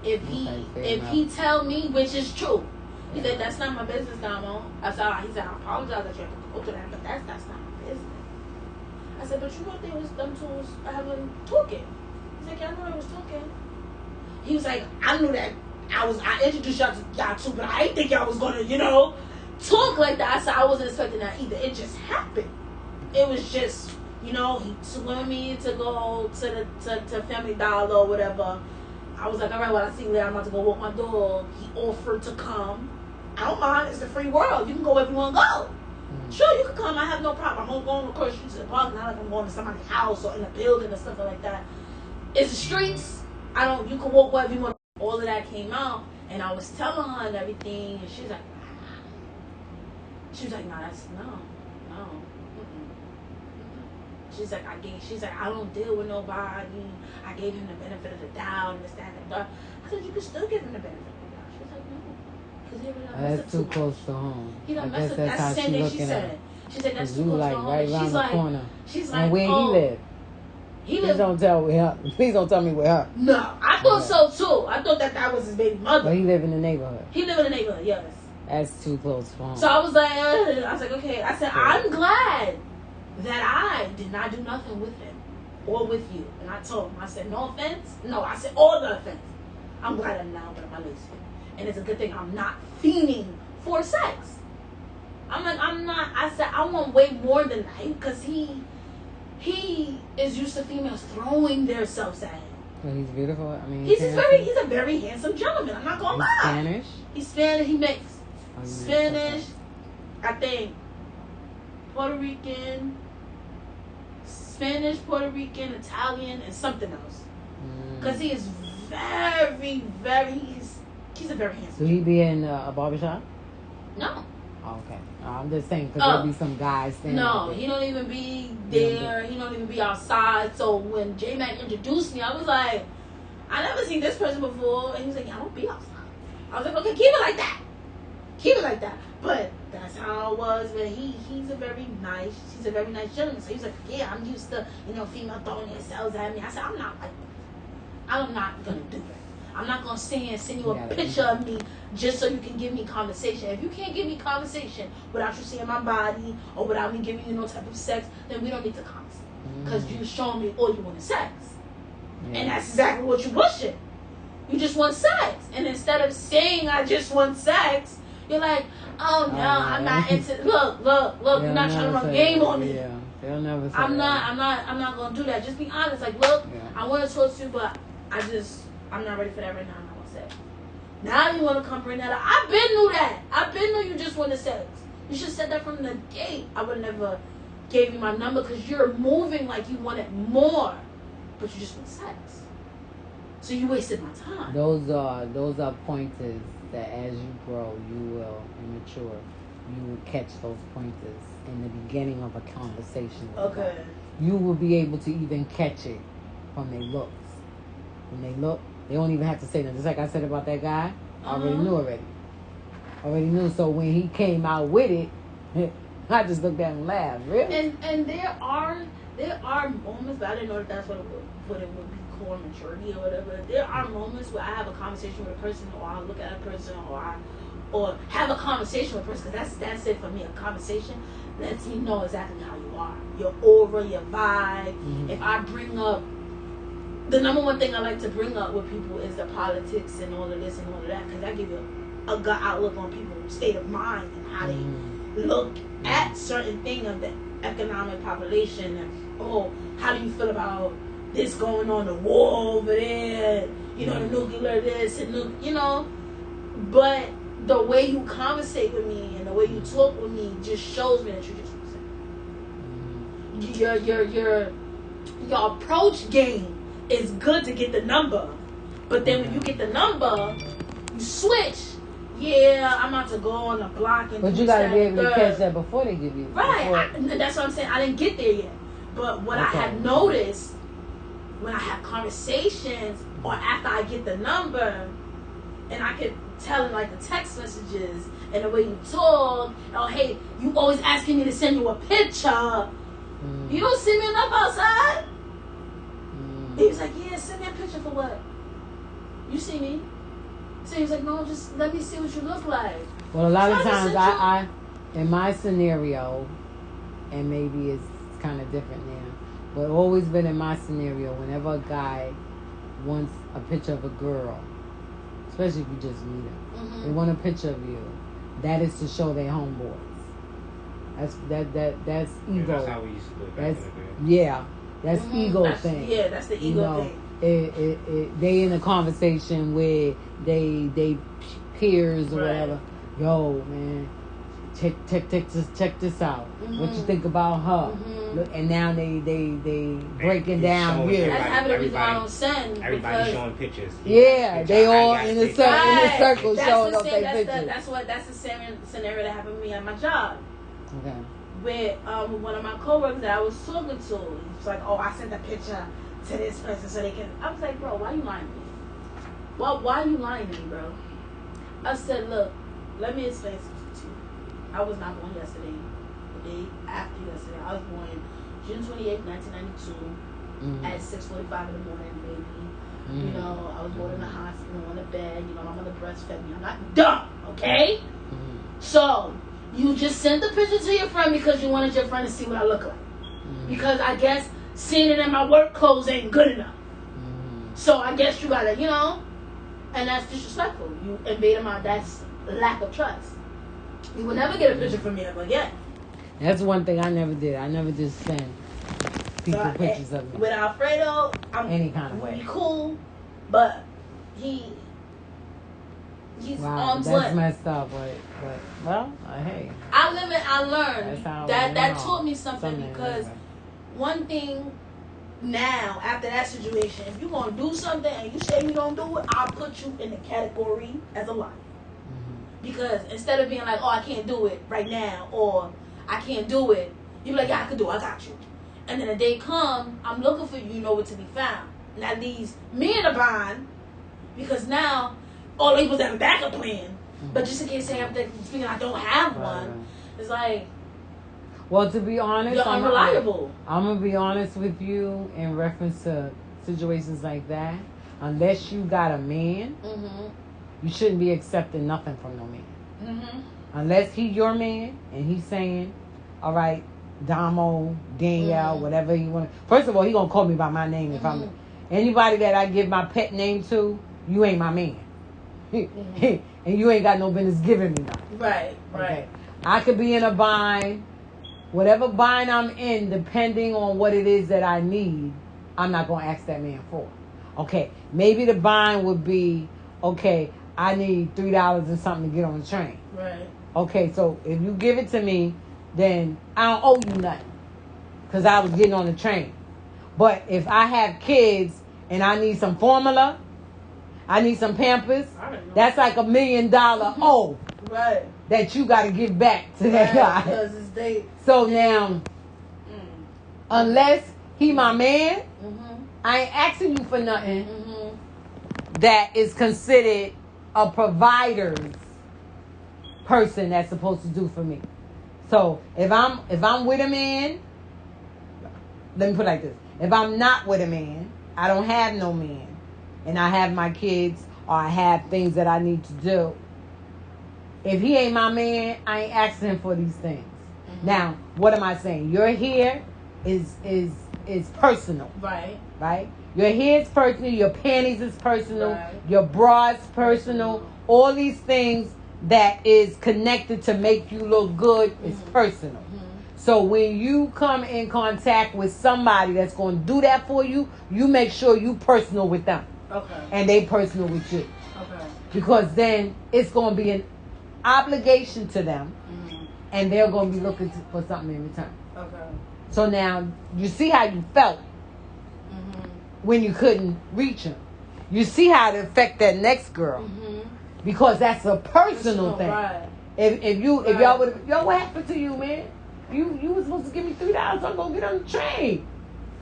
If he tell me, which is true, he said that's not my business, Damo. He said I apologize that you have to go to that, but that's not my business. I said, but you know they was them two was having talking. He's like, yeah, I know they was talking. He was like, I knew that I introduced y'all too, but I didn't think y'all was gonna, talk like that. I said I wasn't expecting that either. It just happened. It was just, he took me to go to Family Dollar or whatever. I was like, all right, well, I see you later. I'm about to go walk my dog. He offered to come. I don't mind. It's the free world. You can go wherever you want to go. Sure, you can come. I have no problem. I'm going across the street to the park. Not like I'm going to somebody's house or in a building or something like that. It's the streets. You can walk wherever you want. All of that came out, and I was telling her and everything, and she was like, nah, no. She's like, I don't deal with nobody. I gave him the benefit of the doubt and this, that, and that. I said, you can still give him the benefit of the doubt. She was like, no. Because he really that's too close to home. He done messed up. That's the same thing she said. She said, that's too close to home. Right around the corner. She's like, and where he live? He Please lived. don't tell with her. Please don't tell me with her. No, I thought so too. I thought that was his baby mother. But he live in the neighborhood. He lived in the neighborhood, yes. That's too close for home. So I was like, okay. I said, I'm glad that I did not do nothing with him or with you. And I told him, I said, no offense. No, I said all the offense. I'm glad I'm now in my relationship. And it's a good thing I'm not fiending for sex. I'm not. I said, I want way more than that. Because he is used to females throwing themselves at him. But he's beautiful. I mean, He's a very handsome gentleman. I'm not gonna lie. Spanish. He's Spanish. He makes Oh, Spanish. I think Puerto Rican, Spanish, Puerto Rican, Italian, and something else. Because he is very, he's a very handsome. So he be in a barbershop? No. Oh, okay. I'm just saying because there'll be some guys standing. No, there. he don't even be there. He don't even be outside. So when J Mac introduced me, I was like, I never seen this person before. And he was like, yeah, I don't be outside. I was like, okay, keep it like that. Keep it like that. But that's how it was. But he's a very nice gentleman. So he was like, yeah, I'm used to, female throwing themselves at me. I said, I'm not like that. I'm not going to do that. I'm not going to send you a picture of me just so you can give me conversation. If you can't give me conversation without you seeing my body or without me giving you no type of sex, then we don't need to conversate. Because you showing me all you want is sex. Yeah. And that's exactly what you pushing. You just want sex. And instead of saying I just want sex, you're like, oh no, I'm not into look, you're not trying to run game on me. Yeah. They'll never say I'm not gonna do that. Just be honest. Like, look, I want to talk to you, but I'm not ready for that right now. I'm not gonna sex. Now you want to come bring that up. I've been knew that. I've been knew you just wanted sex. You should have said that from the gate. I would never gave you my number because you're moving like you wanted more, but you just want sex. So you wasted my time. Those are pointers that as you grow, you will and mature, you will catch those pointers in the beginning of a conversation. Okay. You will be able to even catch it from their looks. When they look, they don't even have to say that. Just like I said about that guy, I already knew already knew. So when he came out with it, I just looked at him and laughed. Really? And there are moments, but I didn't know that's what it would be called maturity or whatever. There are moments where I have a conversation with a person, or I look at a person, or have a conversation with a person. Because that's it for me. A conversation lets me know exactly how you are, your aura, your vibe. Mm-hmm. If I bring up the number one thing I like to bring up with people is the politics and all of this and all of that, because I give you a good outlook on people's state of mind and how they look at certain things of the economic population. And, how do you feel about this going on, the war over there, the nuclear this and but the way you conversate with me and the way you talk with me just shows me that you just want to say. Your approach game is good to get the number, but then when you get the number, you switch. Yeah, I'm about to go on the block and. But you gotta be able to catch that before they give you. Right, that's what I'm saying. I didn't get there yet, but what I had noticed when I have conversations or after I get the number, and I could tell in like the text messages and the way you talk. Oh, hey, you always asking me to send you a picture. You don't see me enough outside. He was like, yeah, send me a picture for what? You see me? So he was like, no, just let me see what you look like. Well, a lot of times I in my scenario, and maybe it's kind of different now, but always been in my scenario, whenever a guy wants a picture of a girl, especially if you just meet her, they want a picture of you, that is to show their homeboys. That's ego. That's how we used to do it back in the day. That's ego thing. Yeah, that's the ego thing. They in a conversation where they peers or whatever. Yo, man, check this out. What you think about her? Look, and now they breaking down here. That's having a reason I don't send. Everybody showing pictures. Yeah, they all in a circle showing up their pictures. That's the same scenario that happened to me at my job. Okay. With one of my coworkers that I was talking to, he was like, "Oh, I sent a picture to this person so they can." I was like, "Bro, why you lying to me? Why are you lying to me, bro?" I said, "Look, let me explain something to you. I was not born yesterday. The day after yesterday, I was born June 28th, 1992. at 6:45 in the morning, baby. You know, I was born in the hospital on the bed. You know, my mother breastfed me. I'm not dumb, okay? So you just sent the picture to your friend because you wanted your friend to see what I look like. Because I guess seeing it in my work clothes ain't good enough. So I guess you gotta, you know, and that's disrespectful. You invaded that's lack of trust. You will never get a picture from me ever again. That's one thing I never did. I never just send people pictures of me. With Alfredo, I'm any kind of way. Cool, but he's that's length. messed up. But well, hey. I live and I learned. That taught me something because one thing now after that situation, if you're gonna do something and you say you don't do it, I'll put you in the category as a liar. Because instead of being like, oh, I can't do it right now, or I can't do it, you be like, yeah, I can do it, I got you. And then the day come, I'm looking for you, you know where to be found. And that leaves me in a bind, because now all they was have a backup plan. But just in case they have thinking I don't have one, it's like, well, to be honest, you're unreliable. I'm going to be honest with you in reference to situations like that. Unless you got a man, you shouldn't be accepting nothing from no man. Unless he your man and he's saying, all right, Damo, Danielle, whatever you want. First of all, he going to call me by my name. If I'm anybody that I give my pet name to, you ain't my man. And you ain't got no business giving me nothing. Right. Okay. I could be in a bind. Whatever bind I'm in, depending on what it is that I need, I'm not going to ask that man for. Okay. Maybe the bind would be, okay, I need $3 and something to get on the train. Right. Okay, so if you give it to me, then I don't owe you nothing. Because I was getting on the train. But if I have kids and I need some formula, I need some Pampers, that's like $1 million owe. Right. That you got to give back to that guy. Because it's date. So now, unless he my man, I ain't asking you for nothing that is considered a provider's person that's supposed to do for me. So if I'm with a man, let me put it like this. If I'm not with a man, I don't have no man, and I have my kids or I have things that I need to do. If he ain't my man, I ain't asking him for these things. Now, what am I saying? Your hair is personal. Right? Your hair is personal. Your panties is personal. Right. Your bra is personal. All these things that is connected to make you look good is personal. So when you come in contact with somebody that's going to do that for you, you make sure you personal with them. Okay. And they personal with you. Okay. Because then it's going to be an obligation to them, and they're going to be looking for something in return. Okay. So now you see how you felt when you couldn't reach him. You see how it affect that next girl, because that's a personal thing. Right. If y'all would, what happened to you, man? You was supposed to give me $3. I'm gonna get on the train.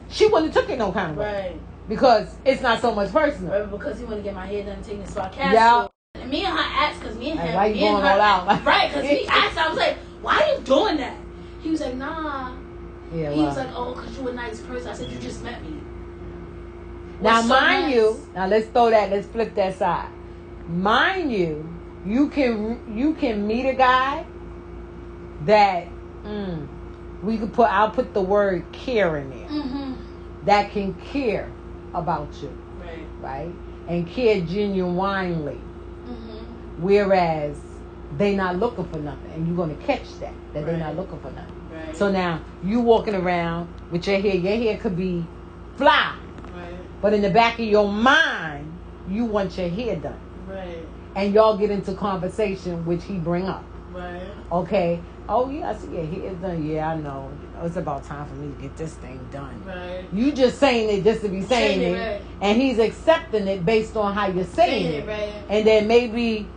She wouldn't have took it no kind of way. Right. Because it's not so much personal. Right, because he wanted to get my hair done and take me to our castle. And me and her asked, because me and him, why you going all out? Right, because we asked, I was like, why are you doing that? He was like, nah. Yeah, he was like, oh, because you a nice person. I said, you just met me. Now, let's flip that side. Mind you, you can meet a guy that I'll put the word care in there. That can care about you. Right? And care genuinely. Whereas they not looking for nothing, and you're gonna catch that they're not looking for nothing. Right. So now you walking around with your hair could be fly, but in the back of your mind, you want your hair done. Right. And y'all get into conversation, which he bring up. Right. Okay. Oh yeah, I see your hair done. Yeah, I know. It's about time for me to get this thing done. Right. You just saying it just to be saying it, right. And he's accepting it based on how you're saying it. Right. And then maybe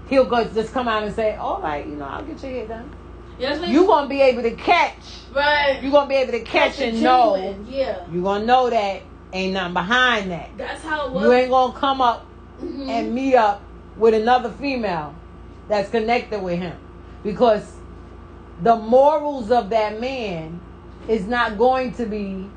he'll just come out and say, all right, I'll get your hair done. Yes, you're going to be able to catch. Right. You're going to be able to catch and know. Yeah. You're going to know that ain't nothing behind that. That's how it was. You ain't going to come up and meet up with another female that's connected with him. Because the morals of that man is not going to be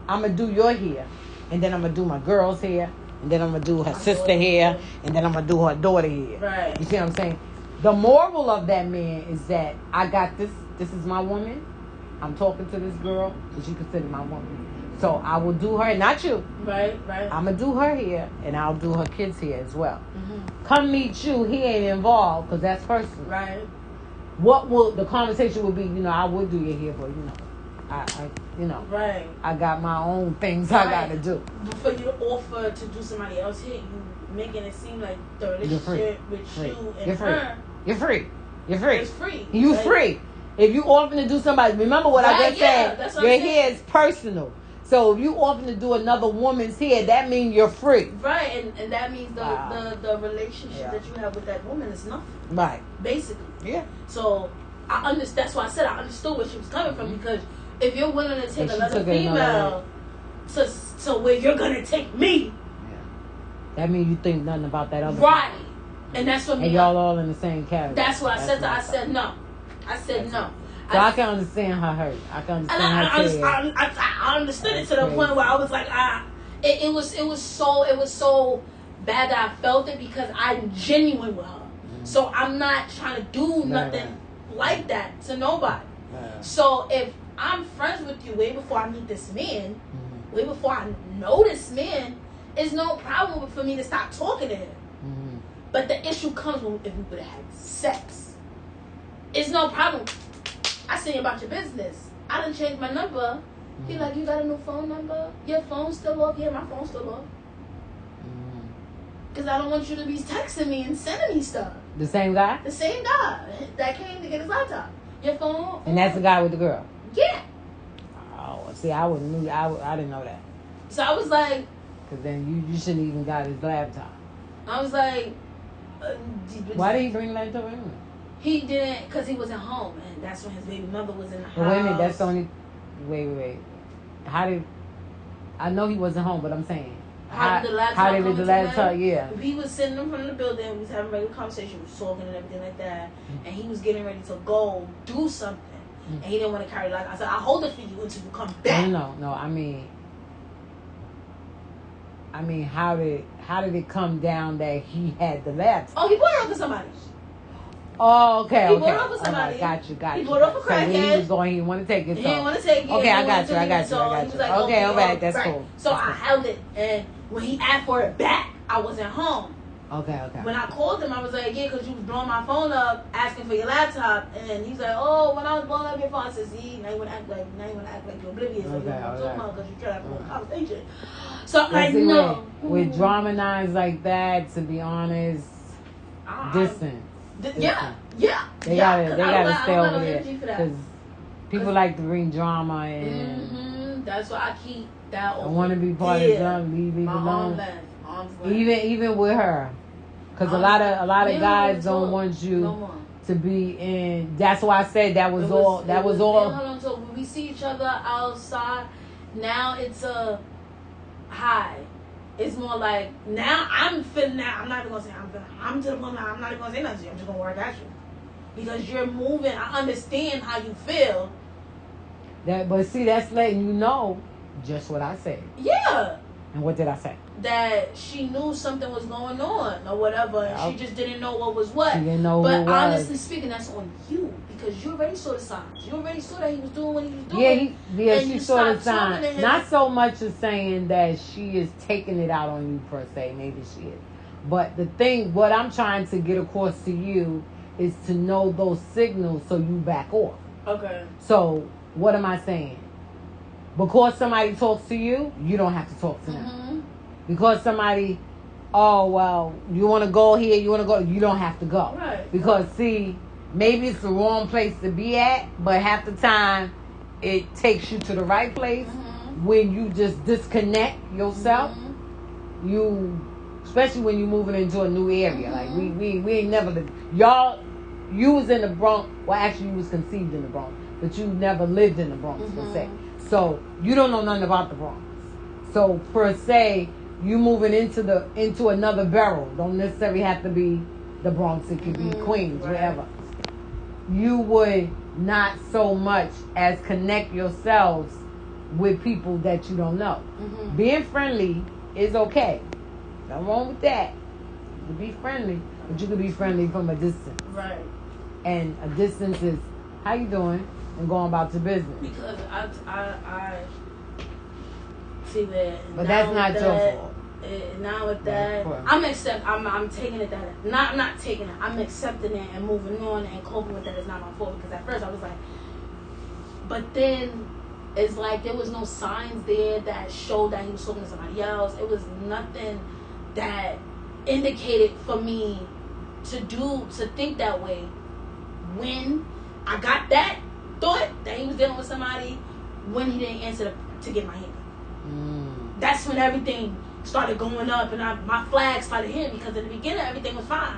I'm gonna do your hair, and then I'm gonna do my girl's hair, and then I'm gonna do her sister hair, and then I'm gonna do her daughter hair. Right. You see what I'm saying? The moral of that man is that I got this. This is my woman. I'm talking to this girl because she considered my woman. So I will do her, not you. Right. I'm gonna do her hair, and I'll do her kids' hair as well. Come meet you. He ain't involved because that's personal. Right. What will the conversation will be? You know, I would do your hair, but Right. I got my own things I gotta do. For you to offer to do somebody else here, you making it seem like the You're free. relationship with Free. you and You're free. her You're free. You're free. is free. You Like, free. If you offer to do somebody, remember what I Right, just yeah, said. that's what Your I'm saying. hair is personal. So if you offer to do another woman's hair, that means you're free. Right, and that means Wow. the relationship Yeah. that you have with that woman is nothing, Right. basically. Yeah. So I understand. That's why I said I understood where she was coming from, because if you're willing to take But she another took it another female to where you're gonna take me, That means you think nothing about that other. right? And that's what And me. y'all all in the same category. That's what I said. what I said no. I said no. So I can understand her hurt. I can And understand her tears. I understood it to That's the point crazy. where I was like, it was so bad that I felt it because I'm genuine with her. So I'm not trying to do nothing like that to nobody. So if I'm friends with you way before I meet this man, way before I know this man, it's no problem for me to stop talking to him. But the issue comes when if we would have had sex. It's no problem. I say about your business. I done changed my number. He like, you got a new phone number? Your phone's still off? Yeah, my phone's still off. Because I don't want you to be texting me and sending me stuff. The same guy? The same guy that came to get his laptop. Your phone? And that's the guy with the girl? Yeah. Oh, see, I didn't know that. So I was like, Because then you shouldn't even got his laptop. I was like, Why did he bring the laptop anyway? He didn't, because he wasn't home, and that's when his baby mother was in the house. But wait a minute, that's the only... Wait. How did... I know he wasn't home, but I'm saying... How did the laptop How did come the into laptop... play? Yeah. We was sitting in front of the building, we was having a regular conversation, we was talking and everything like that, and he was getting ready to go do something, and he didn't want to carry like I said, I'll hold it for you until you come back. No, I mean, how did it come down that he had the laptop? Oh, he bought it off to somebody. Oh, okay. He bought it off for somebody. Got you. He bought it off for So when he crackhead. was going, he didn't want to take it. He So. didn't want to take it. Okay, He I got wanted you. to I leave got it, you. so I he got was you. like, Okay, all right, that's right. cool. So That's I held it, and when he asked for it back, I wasn't home. Okay. When I called him, I was like, yeah, because you was blowing my phone up, asking for your laptop, and he's like, oh, when I was blowing up your phone, I said, see, now you want to act like you're oblivious, like you know what I'm talking about, because you're trying to have a conversation. So I'm like, See, no. with drama nines like that, to be honest, distant. Yeah. They gotta stay I don't over got no there energy for that. because people like to bring drama and That's why I keep that I over. want to be part of them. Leave it My alone. arm's length. Even with her, because a lot of guys don't want you No more. to be in. That's why I said that was all. Hold on. So when we see each other outside, now it's a high. It's more like now I'm feeling that I'm not even gonna say I'm feeling. I'm to the point now I'm not even gonna say nothing to you. I'm just gonna work at you because you're moving. I understand how you feel. But see, that's letting you know just what I said. Yeah. And what did I say? That she knew something was going on or whatever, and she just didn't know what was what. She didn't know but what was. honestly speaking, that's on you because you already saw the signs. You already saw that he was doing what he was doing. Yeah, and she you saw the stopped talking sign. to him. Not so much as saying that she is taking it out on you per se. Maybe she is. But what I'm trying to get across to you is to know those signals so you back off. Okay. So what am I saying? Because somebody talks to you, you don't have to talk to them. Mm-hmm. Because somebody, oh, well, you want to go here, you don't have to go. Right. Because, see, maybe it's the wrong place to be at, but half the time it takes you to the right place when you just disconnect yourself. Especially when you're moving into a new area. Like, we ain't never lived. You was in the Bronx. Well, actually, you was conceived in the Bronx, but you never lived in the Bronx, per se. So, you don't know nothing about the Bronx. So, per se, you moving into another borough. Don't necessarily have to be the Bronx. It could be Queens, wherever. You would not so much as connect yourselves with people that you don't know. Mm-hmm. Being friendly is okay. Nothing wrong with that. You can be friendly, but you can be friendly from a distance. Right. And a distance is how you doing and going about your business. Because I see that. But that's not your fault. Now with that, I'm taking it that not taking it. I'm accepting it and moving on and coping with that. It's not my fault because at first I was like, but then it's like there was no signs there that showed that he was talking to somebody else. It was nothing that indicated for me to think that way. When I got that thought that he was dealing with somebody, when he didn't answer to get my hand, that's when everything started going up and my flag started hitting because in the beginning everything was fine.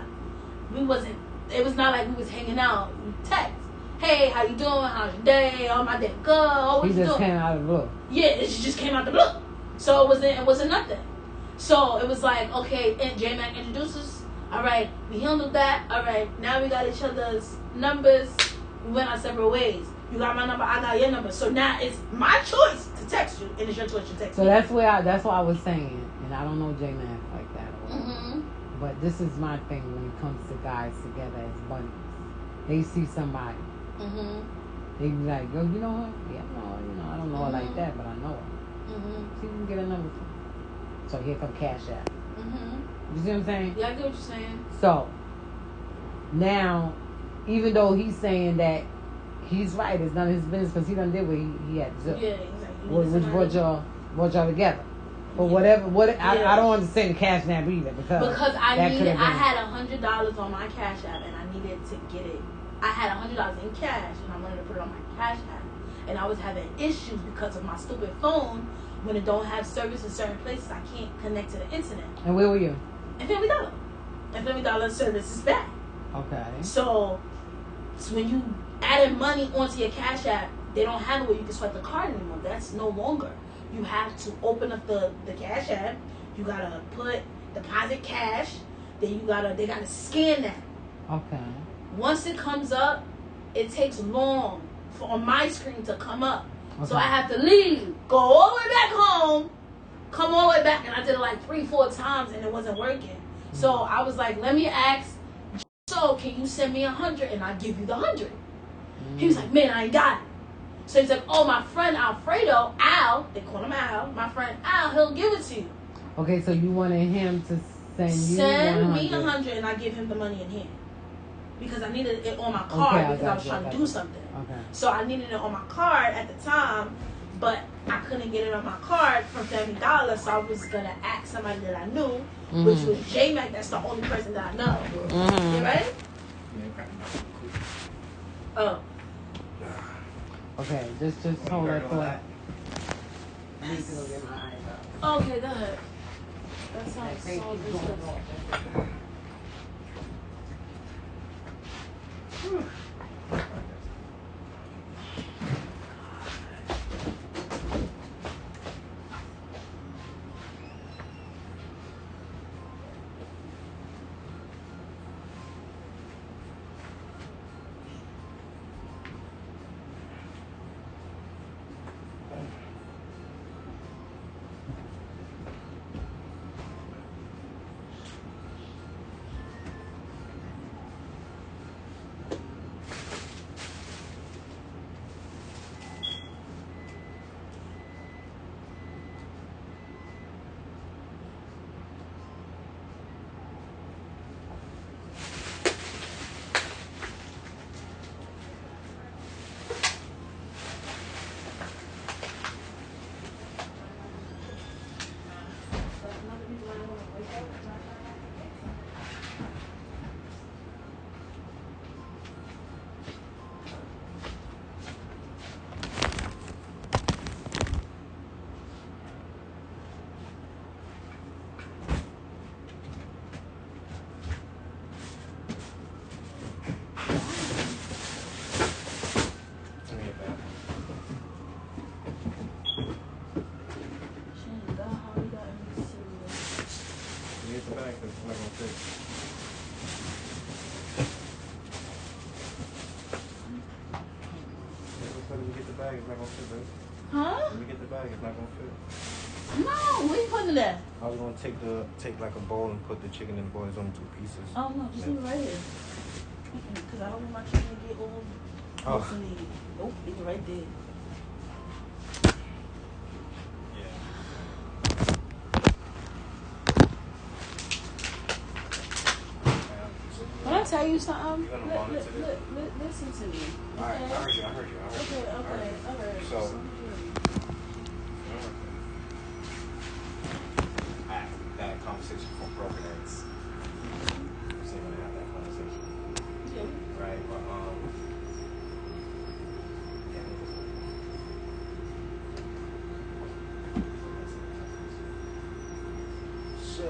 It was not like we was hanging out. We text, hey, how you doing? How's your day? Oh, my day good. Oh, what he you just doing? came out of the blue. Yeah, it just came out the blue. So it wasn't nothing. So it was like, okay, and J-Mac introduces. All right, we handled that. All right, now we got each other's numbers. We went our separate ways. You got my number, I got your number. So now it's my choice to text you, and it's your choice to text So me. that's why I was saying, and I don't know J-Mac like that or whatever. But this is my thing when it comes to guys together as buddies. They see somebody. They be like, yo, you know her? Yeah, I know her. I don't know her like that, but I know her. See if we can get a number from her. So here come Cash App. You see what I'm saying? Yeah, I get what you're saying. So now, even though he's saying that he's right, it's none of his business because he done did what he had to do. Yeah, exactly. Which brought y'all together. But I don't understand the Cash App either because I had $100 on my Cash App and I needed to get it. I had $100 in cash and I wanted to put it on my Cash App, and I was having issues because of my stupid phone. When it don't have service in certain places, I can't connect to the internet. And where were you? And Family Dollar. And Family Dollar service is bad. Okay. So when you added money onto your Cash App, they don't have it where you can swipe the card anymore. That's no longer. You have to open up the Cash App. You gotta put deposit cash. Then they gotta scan that. Okay. Once it comes up, it takes long on my screen to come up. Okay. So I have to leave, go all the way back home, come all the way back, and I did it like 3-4 times and it wasn't working. So I was like, let me ask, so can you send me 100 and I'll give you the 100? He was like, man, I ain't got it. So he's like, oh, my friend Alfredo, Al, they call him Al, my friend Al, he'll give it to you. Okay, so you wanted him to send me 100 and I give him the money in hand. Because I needed it on my card because I was trying to do something. Okay. So I needed it on my card at the time, but I couldn't get it on my card from Family Dollar, so I was going to ask somebody that I knew, which was J-Mac. That's the only person that I know. You ready? Oh. Okay, just hold that thought. I need to go get my eyes out. Okay, go ahead. That sounds so good. Get the bag, it's not gonna fit, babe. Huh? Let me get the bag. It's not gonna fit. No, where you putting it at? I was gonna take like a bowl and put the chicken and boil it on 2 pieces. Oh no, just leave it right here. Cause I don't want my chicken to get all hallucinated. Nope, leave it right there. Yeah. When I tell you something, You gonna monitor this? listen to me. Alright, I heard you. Okay. So, I had that conversation from broken ends. So you're gonna have that conversation. Yeah. Right, but so